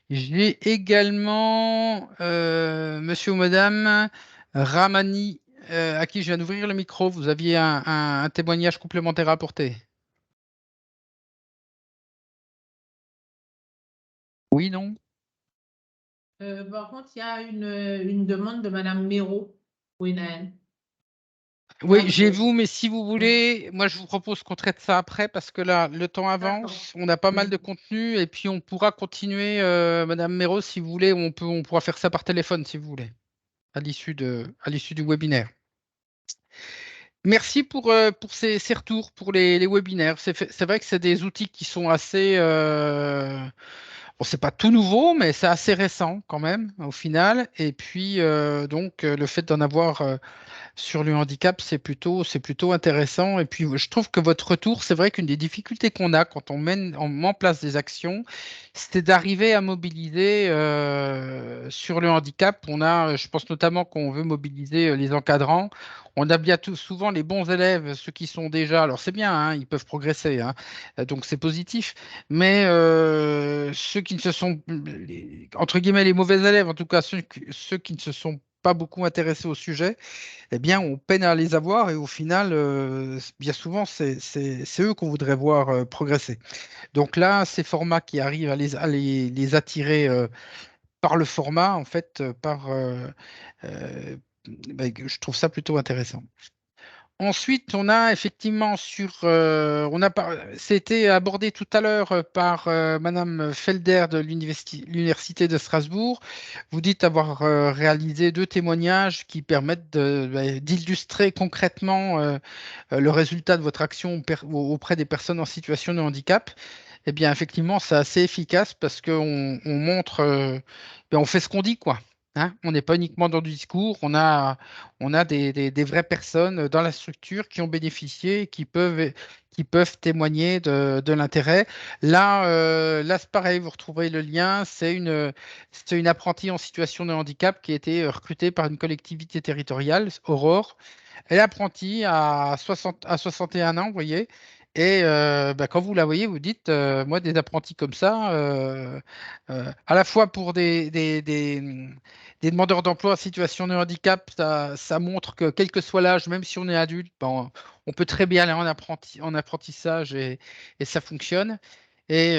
J'ai également monsieur ou madame Ramani, à qui je viens d'ouvrir le micro. Vous aviez un témoignage complémentaire à apporter? Oui, non? Par contre, il y a une demande de Madame Méraud. Oui, Naël. Oui, Madame j'ai Méraud. vu, mais si vous Oui. voulez, moi je vous propose qu'on traite ça après parce que là, le temps D'accord. avance, on a pas mal Oui. de contenu et puis on pourra continuer, Madame Méro, si vous voulez, on pourra faire ça par téléphone si vous voulez, à l'issue du webinaire. Merci pour ces retours, pour les webinaires. C'est vrai que c'est des outils qui sont assez, Bon, c'est pas tout nouveau, mais c'est assez récent quand même, au final. Et puis, donc, le fait d'en avoir sur le handicap, c'est plutôt intéressant. Et puis, je trouve que votre retour, c'est vrai qu'une des difficultés qu'on a quand on met en place des actions, c'était d'arriver à mobiliser sur le handicap. Je pense notamment qu'on veut mobiliser les encadrants. On a bien souvent les bons élèves, ceux qui sont déjà, alors c'est bien, hein, ils peuvent progresser, hein, donc c'est positif, mais ceux qui ne se sont, entre guillemets, les mauvais élèves, en tout cas ceux qui ne se sont pas beaucoup intéressés au sujet, eh bien, on peine à les avoir et au final, bien souvent, c'est eux qu'on voudrait voir progresser. Donc là, ces formats qui arrivent les attirer par le format, en fait, euh, ben, je trouve ça plutôt intéressant. Ensuite, on a effectivement c'était abordé tout à l'heure par Madame Felder de l'Université de Strasbourg. Vous dites avoir réalisé 2 témoignages qui permettent d'illustrer concrètement le résultat de votre action auprès des personnes en situation de handicap. Eh bien, effectivement, c'est assez efficace parce qu'on montre, on fait ce qu'on dit, quoi. Hein, on n'est pas uniquement dans du discours, on a des vraies personnes dans la structure qui ont bénéficié, qui peuvent témoigner de l'intérêt. Là, c'est pareil, vous retrouverez le lien. C'est une apprentie en situation de handicap qui a été recrutée par une collectivité territoriale, Aurore. Elle est apprentie à 61 ans, vous voyez. Et bah, quand vous la voyez, vous dites, moi, des apprentis comme ça, à la fois pour des demandeurs d'emploi en situation de handicap, ça montre que quel que soit l'âge, même si on est adulte, ben, on peut très bien aller en apprentissage et ça fonctionne. Et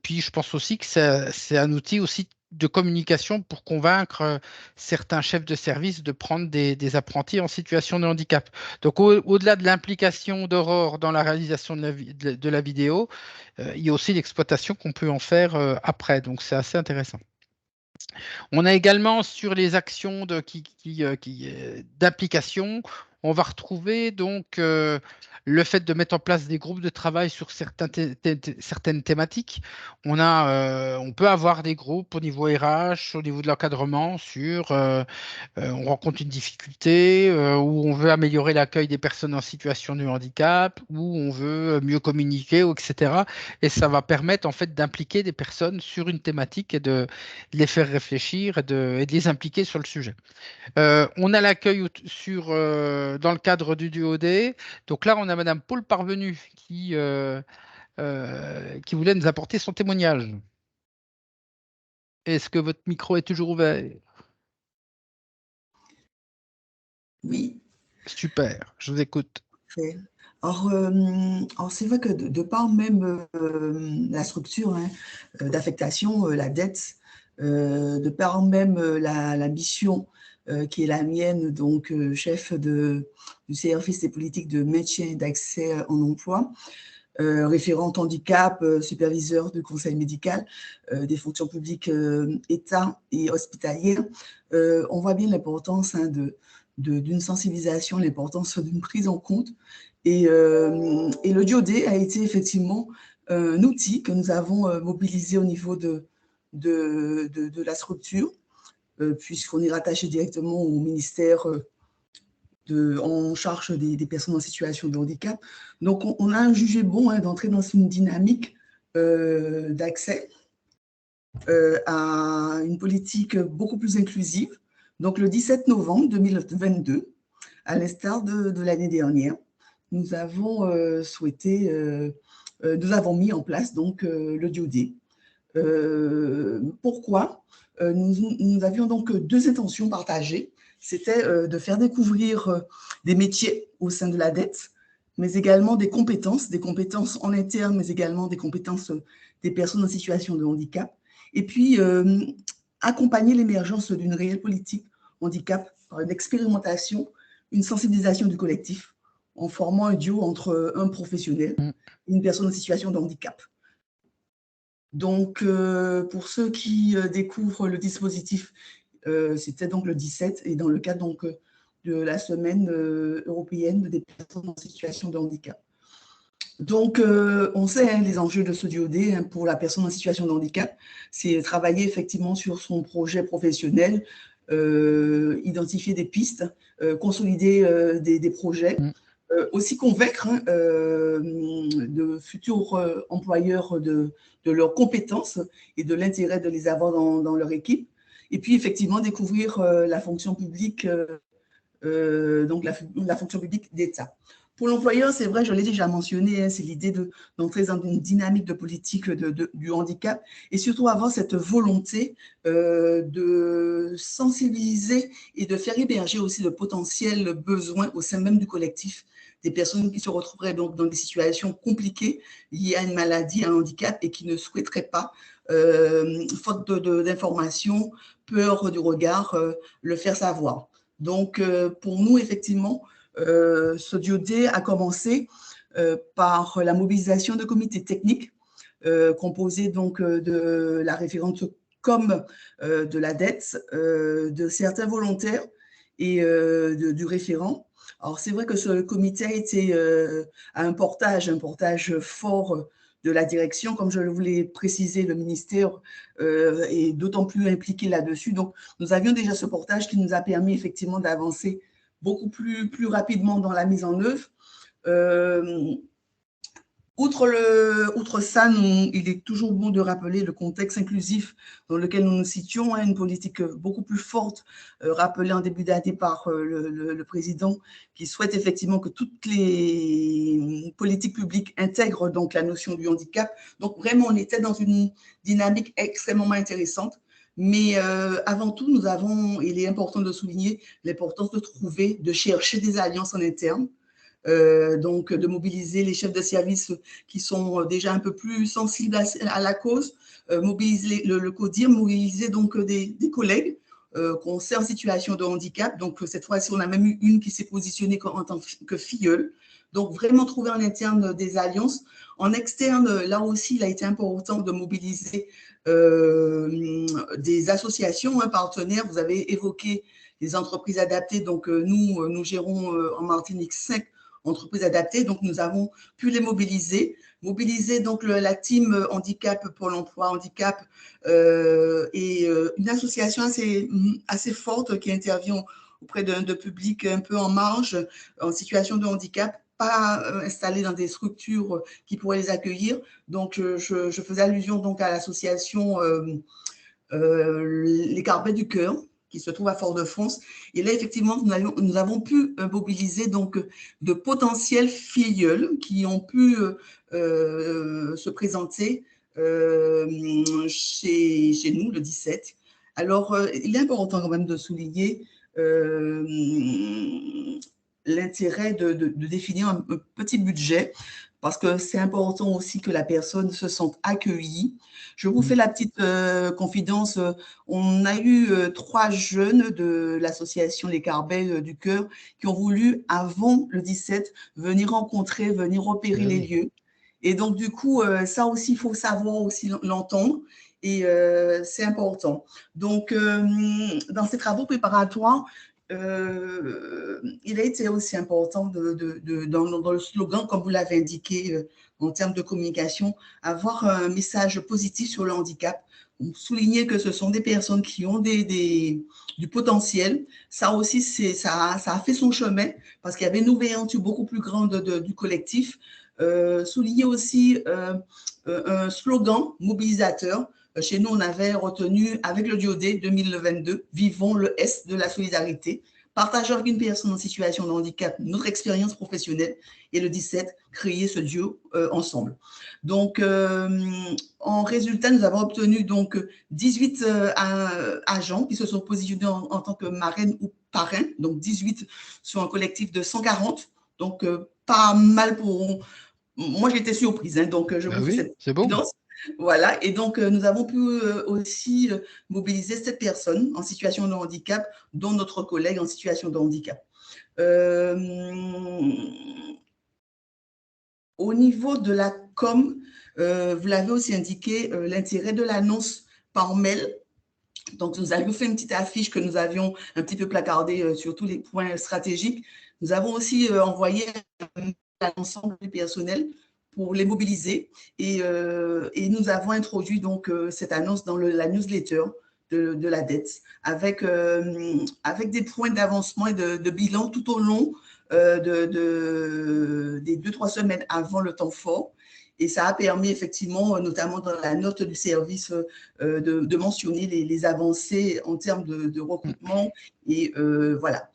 puis, je pense aussi que c'est un outil aussi de communication pour convaincre certains chefs de service de prendre des apprentis en situation de handicap. Donc, au-delà de l'implication d'Aurore dans la réalisation de la vidéo, il y a aussi l'exploitation qu'on peut en faire après. Donc, c'est assez intéressant. On a également sur les actions d'application, on va retrouver donc le fait de mettre en place des groupes de travail sur certaines thématiques. On peut avoir des groupes au niveau RH, au niveau de l'encadrement on rencontre une difficulté, où on veut améliorer l'accueil des personnes en situation de handicap, où on veut mieux communiquer, etc. Et ça va permettre en fait d'impliquer des personnes sur une thématique et de les faire réfléchir et de les impliquer sur le sujet. On a l'accueil dans le cadre du DOD. Donc là, on a Madame Paul Parvenu qui voulait nous apporter son témoignage. Est-ce que votre micro est toujours ouvert? Oui. Super, je vous écoute. Fait. Alors c'est vrai que de par même la structure d'affectation, la dette, de par même la mission qui est la mienne, donc chef du service des politiques de maintien et d'accès en emploi, référente handicap, superviseur du conseil médical, des fonctions publiques État et hospitalières, on voit bien l'importance d'une sensibilisation, l'importance d'une prise en compte. Et le DOD a été effectivement un outil que nous avons mobilisé au niveau de la structure, puisqu'on est rattaché directement au ministère en charge des personnes en situation de handicap. Donc, on a jugé bon d'entrer dans une dynamique d'accès à une politique beaucoup plus inclusive. Donc, le 17 novembre 2022, à l'instar de l'année dernière, nous avons nous avons mis en place donc le DOD. Pourquoi nous avions donc 2 intentions partagées. C'était de faire découvrir des métiers au sein de la dette, mais également des compétences en interne, mais également des compétences des personnes en situation de handicap. Et puis, accompagner l'émergence d'une réelle politique handicap par une expérimentation, une sensibilisation du collectif, en formant un duo entre un professionnel et une personne en situation de handicap. Donc, pour ceux qui découvrent le dispositif, c'était donc le 17 et dans le cadre donc, de la semaine européenne des personnes en situation de handicap. Donc, on sait les enjeux de ce DOD pour la personne en situation de handicap, c'est travailler effectivement sur son projet professionnel, identifier des pistes, consolider des projets, aussi convaincre de futurs employeurs de leurs compétences et de l'intérêt de les avoir dans leur équipe. Et puis, effectivement, découvrir la fonction publique, donc la fonction publique d'État. Pour l'employeur, c'est vrai, je l'ai déjà mentionné, c'est l'idée d'entrer dans une dynamique de politique du handicap et surtout avoir cette volonté de sensibiliser et de faire héberger aussi de potentiels besoins au sein même du collectif des personnes qui se retrouveraient donc dans des situations compliquées liées à une maladie, à un handicap et qui ne souhaiteraient pas, faute d'informations, peur du regard, le faire savoir. Donc, pour nous, effectivement, ce DOD a commencé par la mobilisation de comités techniques composés donc de la référente com de la DETS, de certains volontaires et du référent. Alors, c'est vrai que ce comité a été à un portage fort de la direction. Comme je le voulais préciser, le ministère est d'autant plus impliqué là-dessus. Donc, nous avions déjà ce portage qui nous a permis effectivement d'avancer beaucoup plus rapidement dans la mise en œuvre. Outre ça, il est toujours bon de rappeler le contexte inclusif dans lequel nous nous situons, une politique beaucoup plus forte, rappelée en début d'année par le président, qui souhaite effectivement que toutes les politiques publiques intègrent donc la notion du handicap. Donc vraiment, on était dans une dynamique extrêmement intéressante. Mais avant tout, il est important de souligner l'importance de chercher des alliances en interne, donc de mobiliser les chefs de service qui sont déjà un peu plus sensibles à la cause, mobiliser le CODIR, mobiliser donc des collègues qu'on sait en situation de handicap. Donc cette fois-ci, on a même eu une qui s'est positionnée en tant que filleule. Donc vraiment trouver en interne des alliances. En externe, là aussi, il a été important de mobiliser des associations partenaires. Vous avez évoqué les entreprises adaptées. Donc nous gérons en Martinique 5 entreprises adaptées, donc nous avons pu les mobiliser donc la team handicap pour l'emploi handicap et une association assez forte qui intervient auprès de publics un peu en marge, en situation de handicap, pas installés dans des structures qui pourraient les accueillir. Donc je faisais allusion donc à l'association Les Carpets du Cœur, qui se trouve à Fort-de-France. Et là, effectivement, nous avons pu mobiliser donc de potentiels filleuls qui ont pu se présenter chez nous le 17. Alors, il est important quand même de souligner l'intérêt de définir un petit budget, parce que c'est important aussi que la personne se sente accueillie. Je vous fais la petite confidence. On a eu 3 jeunes de l'association Les Carbets du Cœur qui ont voulu, avant le 17, venir rencontrer, venir repérer les lieux. Et donc, du coup, ça aussi, il faut savoir aussi l'entendre. Et c'est important. Donc, dans ces travaux préparatoires, il a été aussi important dans le slogan, comme vous l'avez indiqué en termes de communication, avoir un message positif sur le handicap, souligner que ce sont des personnes qui ont du potentiel. Ça aussi, ça a fait son chemin parce qu'il y avait une ouverture beaucoup plus grande du collectif. Souligner aussi un slogan mobilisateur. Chez nous, on avait retenu, avec le DOD 2022, vivons le S de la solidarité, partageons avec une personne en situation de handicap notre expérience professionnelle, et le 17, créer ce duo ensemble. Donc, en résultat, nous avons obtenu donc 18 agents qui se sont positionnés en tant que marraines ou parrains, donc 18 sur un collectif de 140, donc pas mal pour... Moi, j'ai été surprise, donc je vous fais cette confidence. Voilà, et donc nous avons pu aussi mobiliser 7 personnes en situation de handicap, dont notre collègue en situation de handicap. Au niveau de la com, vous l'avez aussi indiqué, l'intérêt de l'annonce par mail. Donc, nous avions fait une petite affiche que nous avions un petit peu placardée sur tous les points stratégiques. Nous avons aussi envoyé à l'ensemble du personnel pour les mobiliser. Et nous avons introduit donc cette annonce dans la newsletter de la dette, avec des points d'avancement et de bilan tout au long des 2-3 semaines avant le temps fort. Et ça a permis effectivement, notamment dans la note du service, de mentionner les avancées en termes de recrutement. Et voilà.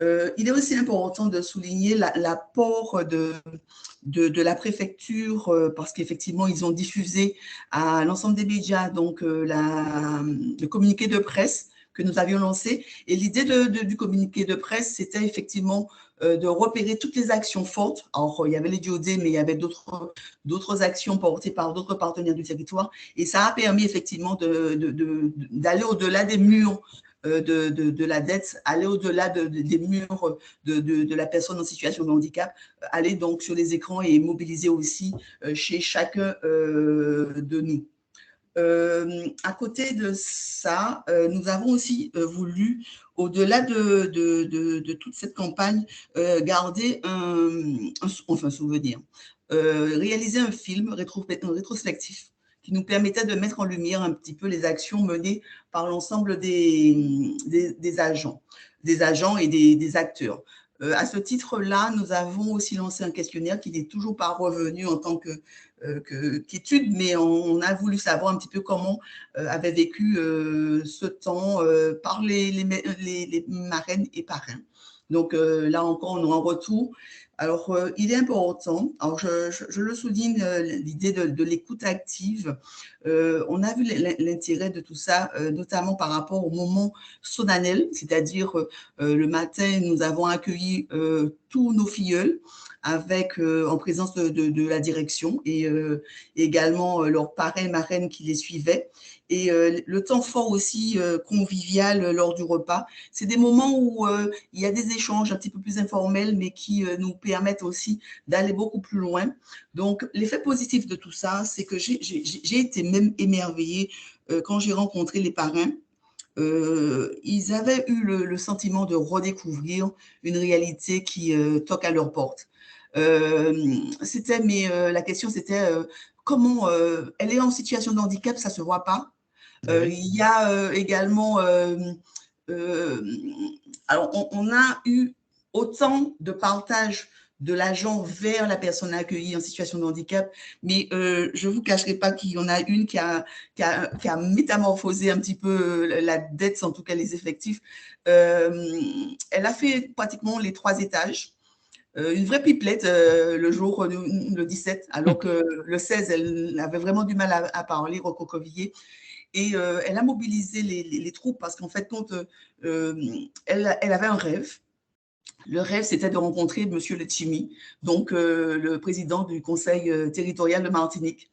Il est aussi important de souligner l'apport de la préfecture, parce qu'effectivement, ils ont diffusé à l'ensemble des médias donc, le communiqué de presse que nous avions lancé. Et l'idée du communiqué de presse, c'était effectivement de repérer toutes les actions fortes. Alors, il y avait les DOD, mais il y avait d'autres actions portées par d'autres partenaires du territoire. Et ça a permis effectivement d'aller au-delà des murs de la dette, aller au-delà des murs de la personne en situation de handicap, aller donc sur les écrans et mobiliser aussi chez chacun de nous. À côté de ça, nous avons aussi voulu, au-delà de toute cette campagne, garder un souvenir, réaliser un film rétrospectif qui nous permettait de mettre en lumière un petit peu les actions menées par l'ensemble des agents et des acteurs. À ce titre-là, nous avons aussi lancé un questionnaire qui n'est toujours pas revenu en tant qu'étude, mais on a voulu savoir un petit peu comment avait vécu ce temps par les marraines et parrains. Donc là encore, on aura un retour. Alors, il est important, alors je le souligne, l'idée de l'écoute active. On a vu l'intérêt de tout ça, notamment par rapport au moment solennel, c'est-à-dire le matin, nous avons accueilli tous nos filleuls en présence de la direction et également leurs parrains et marraines qui les suivaient. Et le temps fort aussi convivial lors du repas. C'est des moments où il y a des échanges un petit peu plus informels, mais qui nous permettent aussi d'aller beaucoup plus loin. Donc, l'effet positif de tout ça, c'est que j'ai été même émerveillée quand j'ai rencontré les parrains. Ils avaient eu le sentiment de redécouvrir une réalité qui toque à leur porte. La question, c'était comment elle est en situation de handicap, ça ne se voit pas. Il y a également, alors on a eu autant de partage de l'agent vers la personne accueillie en situation de handicap, mais je ne vous cacherai pas qu'il y en a une qui a métamorphosé un petit peu la dette, en tout cas les effectifs. Elle a fait pratiquement les 3 étages. Une vraie pipelette le 17, alors que le 16, elle avait vraiment du mal à parler, recroquevillée. Et elle a mobilisé les troupes parce qu'en fait, elle avait un rêve. Le rêve, c'était de rencontrer M. Letchimy, donc le président du conseil territorial de Martinique.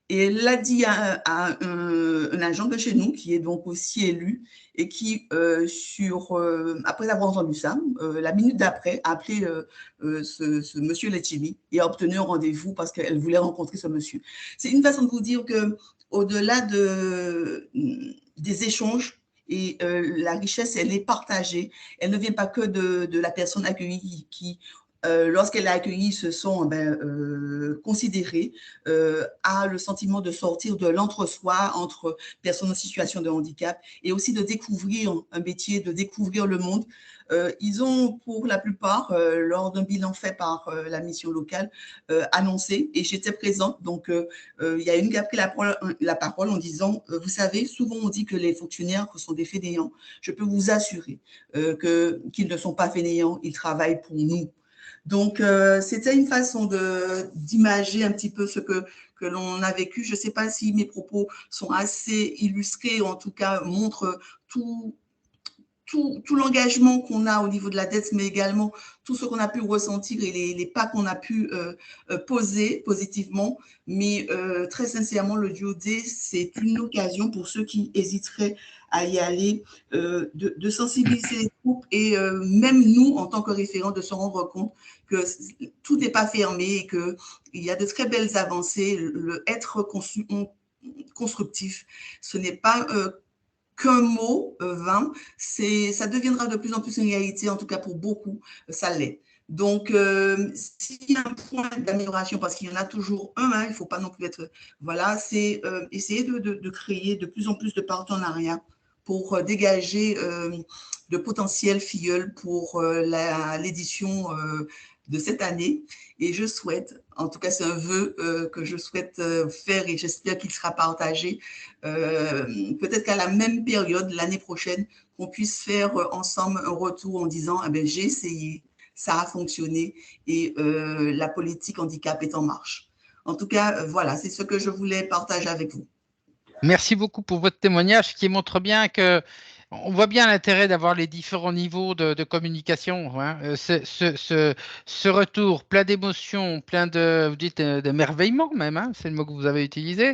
Et elle l'a dit à un agent de chez nous, qui est donc aussi élu, et qui, après avoir entendu ça, la minute d'après, a appelé ce monsieur Letchimy et a obtenu un rendez-vous parce qu'elle voulait rencontrer ce monsieur. C'est une façon de vous dire qu'au-delà des échanges, et la richesse, elle est partagée. Elle ne vient pas que de la personne accueillie qui lorsqu'elle a accueilli, se sont considérés, a le sentiment de sortir de l'entre-soi entre personnes en situation de handicap et aussi de découvrir un métier, de découvrir le monde. Ils ont, pour la plupart, lors d'un bilan fait par la mission locale, annoncé, et j'étais présente, donc il y a une qui a pris la parole en disant, vous savez, souvent on dit que les fonctionnaires sont des fainéants. Je peux vous assurer qu'ils ne sont pas fainéants, ils travaillent pour nous. Donc, c'était une façon d'imager un petit peu ce que l'on a vécu. Je ne sais pas si mes propos sont assez illustrés, ou en tout cas montrent tout l'engagement qu'on a au niveau de la dette, mais également tout ce qu'on a pu ressentir et les pas qu'on a pu poser positivement. Mais très sincèrement, le DOD, c'est une occasion pour ceux qui hésiteraient à y aller, de sensibiliser les troupes et même nous, en tant que référents, de se rendre compte que tout n'est pas fermé et qu'il y a de très belles avancées. Le être constructif, ce n'est pas qu'un mot vain, ça deviendra de plus en plus une réalité, en tout cas pour beaucoup, ça l'est. Donc, s'il y a un point d'amélioration, parce qu'il y en a toujours un, hein, il ne faut pas non plus être… Voilà, c'est essayer de créer de plus en plus de partenariats pour dégager de potentiels filleuls pour l'édition de cette année. Et je souhaite, en tout cas c'est un vœu que je souhaite faire et j'espère qu'il sera partagé, peut-être qu'à la même période, l'année prochaine, qu'on puisse faire ensemble un retour en disant ah ben, j'ai essayé, ça a fonctionné et la politique handicap est en marche. En tout cas, voilà, c'est ce que je voulais partager avec vous. Merci beaucoup pour votre témoignage qui montre bien que on voit bien l'intérêt d'avoir les différents niveaux de communication. Hein. Ce retour plein d'émotions, plein de, vous dites, d'émerveillement même, hein, c'est le mot que vous avez utilisé.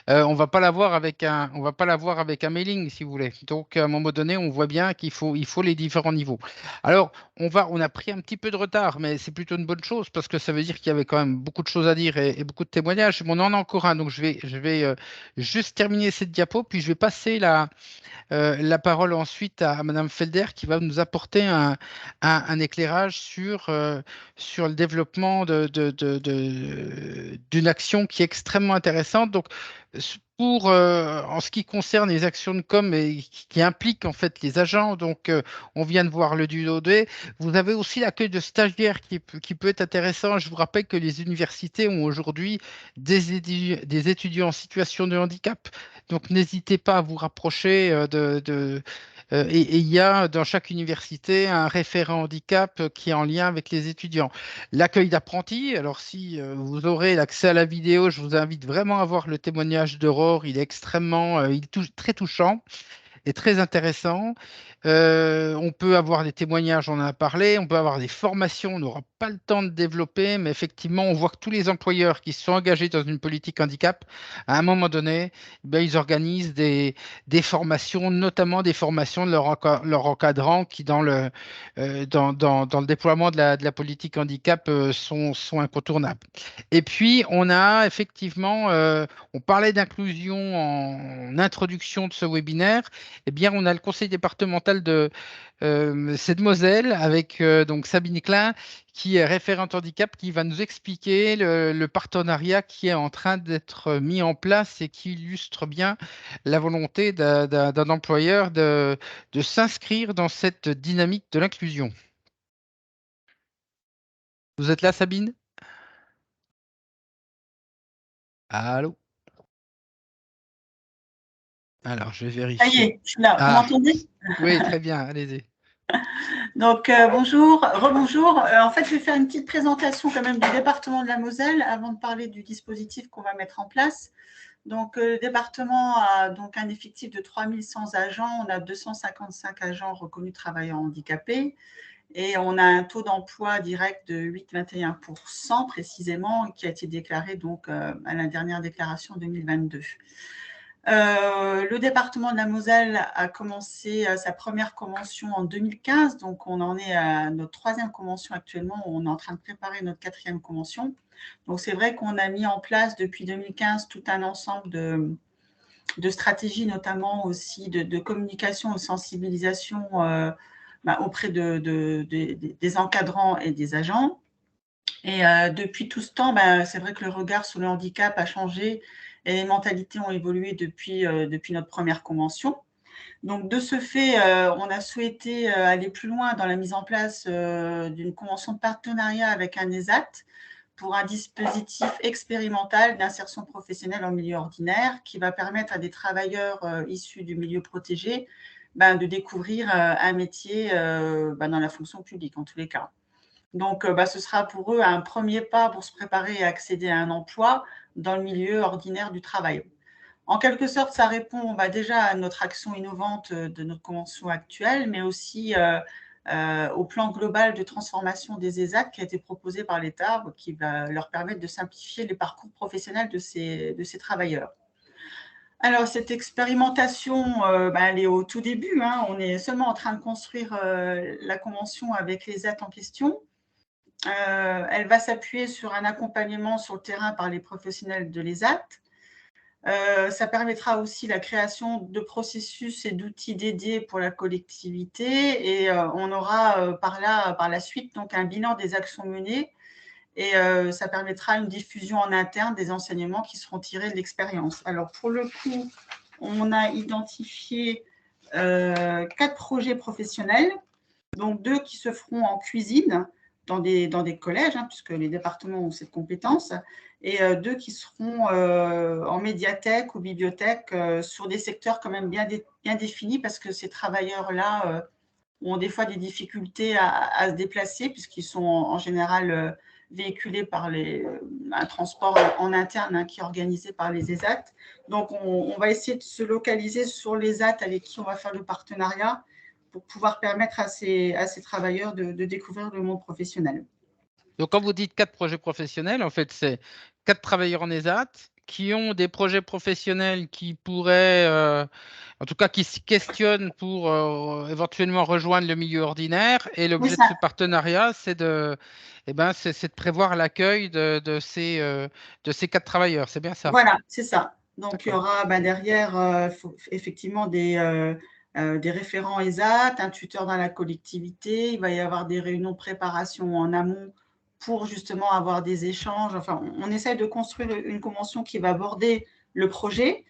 On va pas l'avoir avec on va pas l'avoir avec un mailing, si vous voulez. Donc, à un moment donné, on voit bien il faut les différents niveaux. Alors, on a pris un petit peu de retard, mais c'est plutôt une bonne chose parce que ça veut dire qu'il y avait quand même beaucoup de choses à dire et beaucoup de témoignages. Mais on en a encore un, donc je vais juste terminer cette diapo, puis je vais passer la parole ensuite à Madame Felder qui va nous apporter un éclairage sur le développement d'une action qui est extrêmement intéressante. Donc, en ce qui concerne les actions de com et qui impliquent en fait les agents, donc on vient de voir le duo 2, vous avez aussi l'accueil de stagiaires qui peut être intéressant. Je vous rappelle que les universités ont aujourd'hui des étudiants en situation de handicap. Donc, n'hésitez pas à vous rapprocher et il y a dans chaque université un référent handicap qui est en lien avec les étudiants. L'accueil d'apprentis, alors si vous aurez l'accès à la vidéo, je vous invite vraiment à voir le témoignage d'Aurore. Il est très touchant est très intéressant. On peut avoir des témoignages, on en a parlé, on peut avoir des formations, on n'aura pas le temps de développer, mais effectivement, on voit que tous les employeurs qui se sont engagés dans une politique handicap, à un moment donné, ben, ils organisent des formations, notamment des formations de leur encadrant qui, dans le déploiement de la politique handicap, sont incontournables. Et puis, on a effectivement, on parlait d'inclusion en introduction de ce webinaire. Eh bien, on a le conseil départemental de cette Moselle avec donc Sabine Klein, qui est référente handicap, qui va nous expliquer le partenariat qui est en train d'être mis en place et qui illustre bien la volonté d'un employeur de s'inscrire dans cette dynamique de l'inclusion. Vous êtes là, Sabine? Allô? Alors, je vais vérifier. Ça y est, je suis là. Vous m'entendez? Oui, très bien, allez-y. Donc, bonjour, rebonjour. En fait, je vais faire une petite présentation quand même du département de la Moselle avant de parler du dispositif qu'on va mettre en place. Donc, le département a donc un effectif de 3100 agents. On a 255 agents reconnus travailleurs handicapés et on a un taux d'emploi direct de 8,21% précisément qui a été déclaré donc à la dernière déclaration 2022. Le département de la Moselle a commencé sa première convention en 2015, donc on en est à notre 3e convention actuellement, on est en train de préparer notre 4e convention. Donc c'est vrai qu'on a mis en place depuis 2015 tout un ensemble de stratégies, notamment aussi de communication et de sensibilisation auprès des encadrants et des agents. Et depuis tout ce temps, c'est vrai que le regard sur le handicap a changé et les mentalités ont évolué depuis notre première convention. Donc, de ce fait, on a souhaité aller plus loin dans la mise en place d'une convention de partenariat avec un ESAT pour un dispositif expérimental d'insertion professionnelle en milieu ordinaire qui va permettre à des travailleurs issus du milieu protégé de découvrir un métier dans la fonction publique, en tous les cas. Donc, ce sera pour eux un premier pas pour se préparer et accéder à un emploi dans le milieu ordinaire du travail. En quelque sorte, ça répond déjà à notre action innovante de notre convention actuelle, mais aussi au plan global de transformation des ESAT qui a été proposé par l'État, qui va leur permettre de simplifier les parcours professionnels de ces travailleurs. Alors, cette expérimentation, elle est au tout début. On est seulement en train de construire la convention avec les ESAT en question. Elle va s'appuyer sur un accompagnement sur le terrain par les professionnels de l'ESAT. Ça permettra aussi la création de processus et d'outils dédiés pour la collectivité et on aura par la suite donc un bilan des actions menées et ça permettra une diffusion en interne des enseignements qui seront tirés de l'expérience. Alors pour le coup, on a identifié 4 projets professionnels, donc 2 qui se feront en cuisine dans des collèges, puisque les départements ont cette compétence, et 2 qui seront en médiathèque ou bibliothèque sur des secteurs quand même bien définis, parce que ces travailleurs-là ont des fois des difficultés à se déplacer, puisqu'ils sont en général véhiculés par un transport en interne qui est organisé par les ESAT. Donc, on va essayer de se localiser sur les ESAT avec qui on va faire le partenariat pour pouvoir permettre à ces travailleurs de découvrir le monde professionnel. Donc, quand vous dites 4 projets professionnels, en fait, c'est 4 travailleurs en ESAT qui ont des projets professionnels qui pourraient, en tout cas, qui se questionnent pour éventuellement rejoindre le milieu ordinaire. Et l'objet de ce partenariat, c'est de prévoir l'accueil de ces 4 travailleurs. C'est bien ça? Voilà, c'est ça. Donc, il y aura derrière effectivement des référents ESAT, un tuteur dans la collectivité. Il va y avoir des réunions de préparation en amont pour justement avoir des échanges. Enfin, on essaie de construire une convention qui va aborder le projet.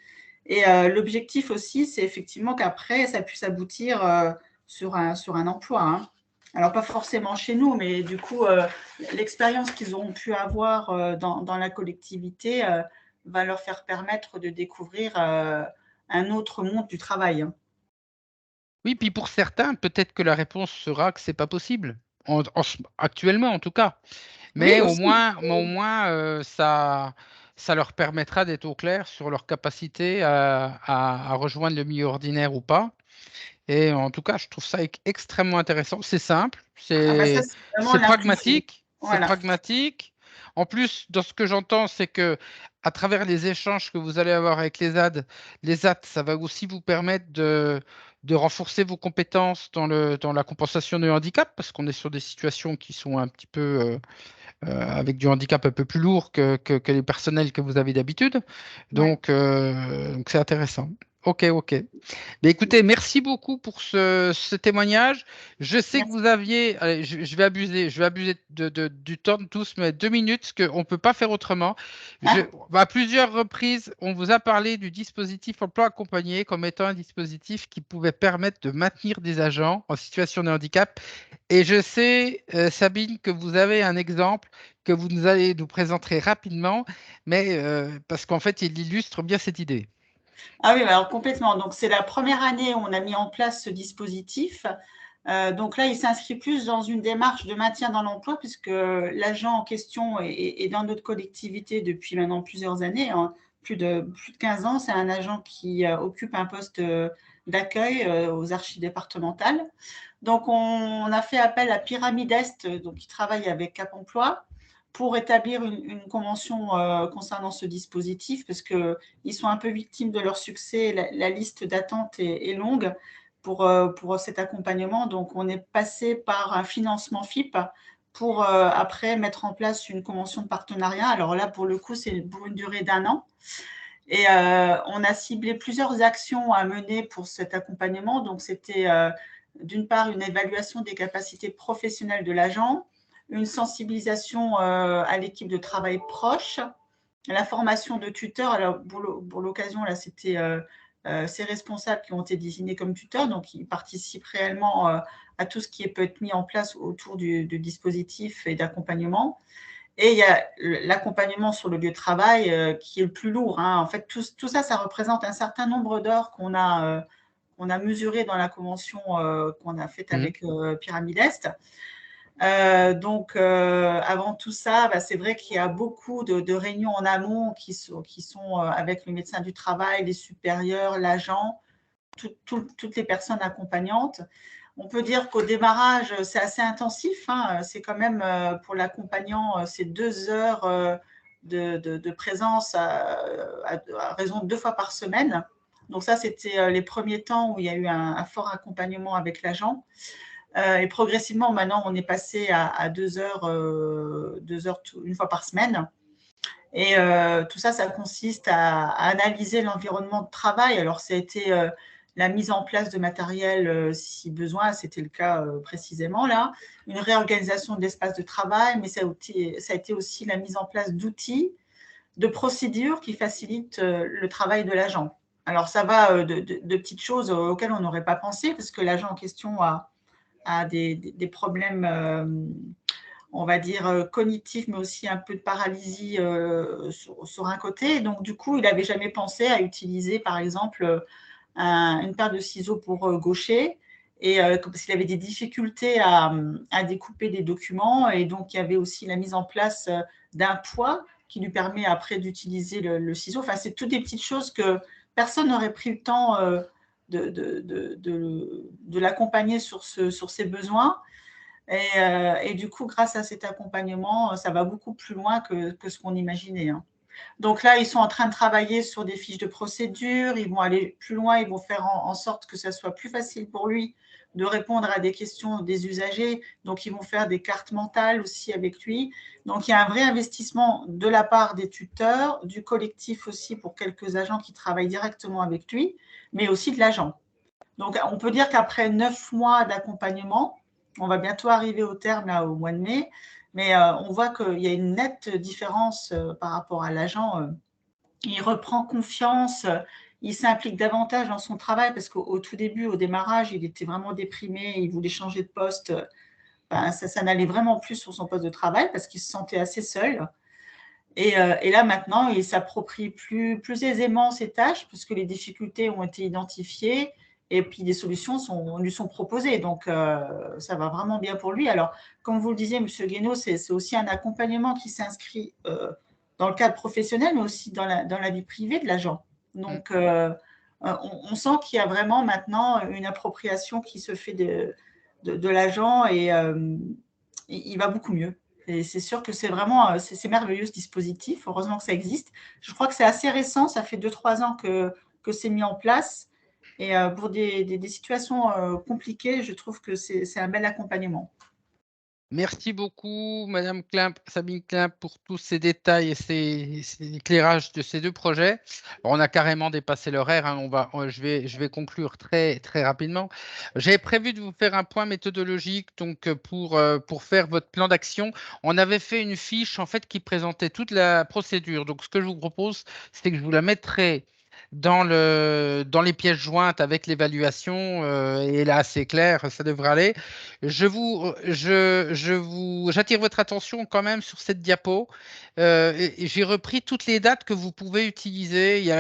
Et l'objectif aussi, c'est effectivement qu'après, ça puisse aboutir sur un emploi. Alors, pas forcément chez nous, mais du coup, l'expérience qu'ils auront pu avoir dans la collectivité va leur faire permettre de découvrir un autre monde du travail. Oui, puis pour certains, peut-être que la réponse sera que ce n'est pas possible, actuellement en tout cas. Mais Oui, au moins ça leur permettra d'être au clair sur leur capacité à rejoindre le milieu ordinaire ou pas. Et en tout cas, je trouve ça extrêmement intéressant. C'est simple, c'est vraiment pragmatique. Voilà. C'est pragmatique. En plus, dans ce que j'entends, c'est que à travers les échanges que vous allez avoir avec les AD, ça va aussi vous permettre de renforcer vos compétences dans la compensation du handicap, parce qu'on est sur des situations qui sont un petit peu avec du handicap un peu plus lourd que les personnels que vous avez d'habitude. Donc, c'est intéressant. Ok. Mais écoutez, merci beaucoup pour ce témoignage. Je sais que vous aviez, allez, je vais abuser du temps de tous, mais 2 minutes, parce qu'on ne peut pas faire autrement. À plusieurs reprises, on vous a parlé du dispositif emploi accompagné comme étant un dispositif qui pouvait permettre de maintenir des agents en situation de handicap. Et je sais, Sabine, que vous avez un exemple que vous nous allez nous présenter rapidement, mais parce qu'en fait, il illustre bien cette idée. Ah oui, alors complètement. Donc, c'est la première année où on a mis en place ce dispositif. Donc là, il s'inscrit plus dans une démarche de maintien dans l'emploi, puisque l'agent en question est dans notre collectivité depuis maintenant plusieurs années, plus de 15 ans. C'est un agent qui occupe un poste d'accueil aux archives départementales. Donc, on a fait appel à Pyramide Est, donc, qui travaille avec Cap Emploi, pour établir une convention concernant ce dispositif, parce qu'ils sont un peu victimes de leur succès. La liste d'attente est longue pour cet accompagnement. Donc, on est passé par un financement FIP pour après mettre en place une convention de partenariat. Alors là, pour le coup, c'est pour une durée d'1 an. Et on a ciblé plusieurs actions à mener pour cet accompagnement. Donc, c'était d'une part une évaluation des capacités professionnelles de l'agent, une sensibilisation à l'équipe de travail proche, la formation de tuteurs. Alors, pour l'occasion, là, c'était ces responsables qui ont été désignés comme tuteurs, donc ils participent réellement à tout ce qui peut être mis en place autour du dispositif et d'accompagnement. Et il y a l'accompagnement sur le lieu de travail qui est le plus lourd. En fait, tout ça, ça représente un certain nombre d'heures qu'on a mesuré dans la convention qu'on a faite avec Pyramide Est. Donc, avant tout ça, c'est vrai qu'il y a beaucoup de réunions en amont qui sont avec le médecin du travail, les supérieurs, l'agent, toutes les personnes accompagnantes. On peut dire qu'au démarrage, c'est assez intensif. C'est quand même, pour l'accompagnant, c'est 2 heures de présence à raison de 2 fois par semaine. Donc ça, c'était les premiers temps où il y a eu un fort accompagnement avec l'agent. Et progressivement, maintenant, on est passé à 2 heures, 2 heures une fois par semaine. Et tout ça, ça consiste à analyser l'environnement de travail. Alors, ça a été la mise en place de matériel si besoin, c'était le cas précisément là, une réorganisation de l'espace de travail, mais ça a été aussi la mise en place d'outils, de procédures qui facilitent le travail de l'agent. Alors, ça va de petites choses auxquelles on n'aurait pas pensé, parce que l'agent en question a des problèmes, on va dire, cognitifs, mais aussi un peu de paralysie sur un côté. Donc, du coup, il n'avait jamais pensé à utiliser, par exemple, une paire de ciseaux pour gaucher, et parce qu'il avait des difficultés à découper des documents, et donc il y avait aussi la mise en place d'un poids qui lui permet après d'utiliser le ciseau. Enfin, c'est toutes des petites choses que personne n'aurait pris le temps de l'accompagner sur ses besoins. Et du coup, grâce à cet accompagnement, ça va beaucoup plus loin que ce qu'on imaginait, hein. Donc là, ils sont en train de travailler sur des fiches de procédure, ils vont aller plus loin, ils vont faire en sorte que ça soit plus facile pour lui de répondre à des questions des usagers. Donc, ils vont faire des cartes mentales aussi avec lui. Donc, il y a un vrai investissement de la part des tuteurs, du collectif aussi pour quelques agents qui travaillent directement avec lui, mais aussi de l'agent. Donc, on peut dire qu'après 9 mois d'accompagnement, on va bientôt arriver au terme là, au mois de mai, mais on voit qu'il y a une nette différence par rapport à l'agent. Il reprend confiance, il s'implique davantage dans son travail parce qu'au tout début, au démarrage, il était vraiment déprimé, il voulait changer de poste. Ben, ça n'allait vraiment plus sur son poste de travail parce qu'il se sentait assez seul. Et là, maintenant, il s'approprie plus aisément ses tâches parce que les difficultés ont été identifiées et puis des solutions lui sont proposées. Donc, ça va vraiment bien pour lui. Alors, comme vous le disiez, M. Guénaud, c'est aussi un accompagnement qui s'inscrit dans le cadre professionnel, mais aussi dans la vie privée de l'agent. Donc, on sent qu'il y a vraiment maintenant une appropriation qui se fait de l'agent et il va beaucoup mieux. Et c'est sûr que c'est vraiment c'est merveilleux ce dispositif. Heureusement que ça existe. Je crois que c'est assez récent. Ça fait 2-3 ans que c'est mis en place. Et pour des situations compliquées, je trouve que c'est un bel accompagnement. Merci beaucoup, Madame Sabine Klimp, pour tous ces détails et ces éclairages de ces deux projets. Alors, on a carrément dépassé l'horaire, hein, je vais conclure très, très rapidement. J'avais prévu de vous faire un point méthodologique donc, pour faire votre plan d'action. On avait fait une fiche en fait, qui présentait toute la procédure. Donc, ce que je vous propose, c'est que je vous la mettrai dans les pièces jointes avec l'évaluation, et là, c'est clair, ça devrait aller. J'attire votre attention quand même sur cette diapo. Et j'ai repris toutes les dates que vous pouvez utiliser. Il y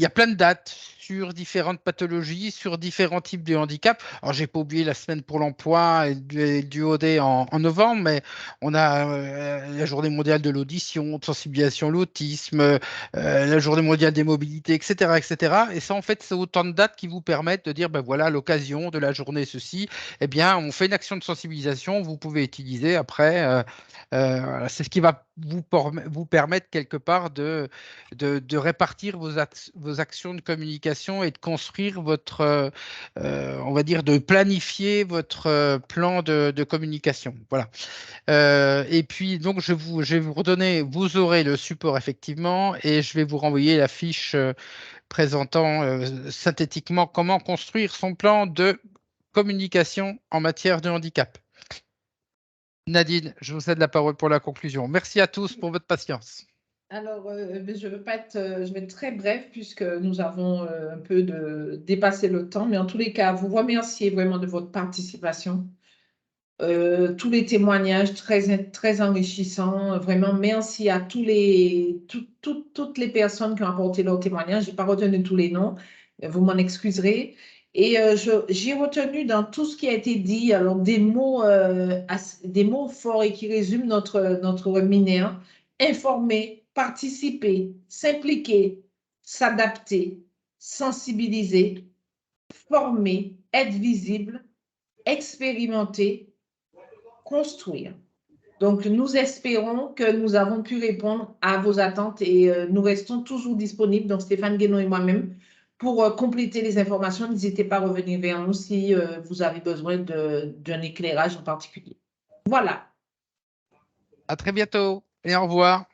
a plein de dates sur différentes pathologies, sur différents types de handicap. Alors, j'ai pas oublié la semaine pour l'emploi et du OD en novembre, mais on a la journée mondiale de l'audition, de sensibilisation à l'autisme, la journée mondiale des mobilités, etc., etc. Et ça, en fait, c'est autant de dates qui vous permettent de dire, ben voilà, à l'occasion de la journée ceci, eh bien, on fait une action de sensibilisation, vous pouvez utiliser après. C'est ce qui va vous permettre quelque part de répartir vos actions de communication et de construire votre, on va dire, de planifier votre plan de communication. Voilà. Et puis, donc, je vais vous redonner, vous aurez le support effectivement, et je vais vous renvoyer la fiche présentant synthétiquement comment construire son plan de communication en matière de handicap. Nadine, je vous cède la parole pour la conclusion. Merci à tous pour votre patience. Alors, je vais être très bref puisque nous avons un peu dépassé le temps, mais en tous les cas, vous remerciez vraiment de votre participation. Tous les témoignages très enrichissants. Vraiment, merci à toutes les personnes qui ont apporté leur témoignage. Je n'ai pas retenu tous les noms, vous m'en excuserez. Et j'ai retenu dans tout ce qui a été dit, alors des mots forts et qui résument notre webinaire: informer, participer, s'impliquer, s'adapter, sensibiliser, former, être visible, expérimenter, construire. Donc, nous espérons que nous avons pu répondre à vos attentes et nous restons toujours disponibles, donc Stéphane Guénaud et moi-même, pour compléter les informations. N'hésitez pas à revenir vers nous si vous avez besoin d'un éclairage en particulier. Voilà. À très bientôt et au revoir.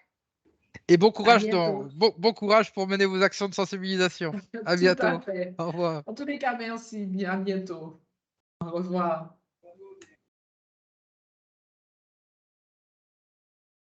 Et bon courage, bientôt. bon courage pour mener vos actions de sensibilisation. À Tout bientôt. à fait. Au revoir. En tous les cas, merci. À bientôt. Au revoir.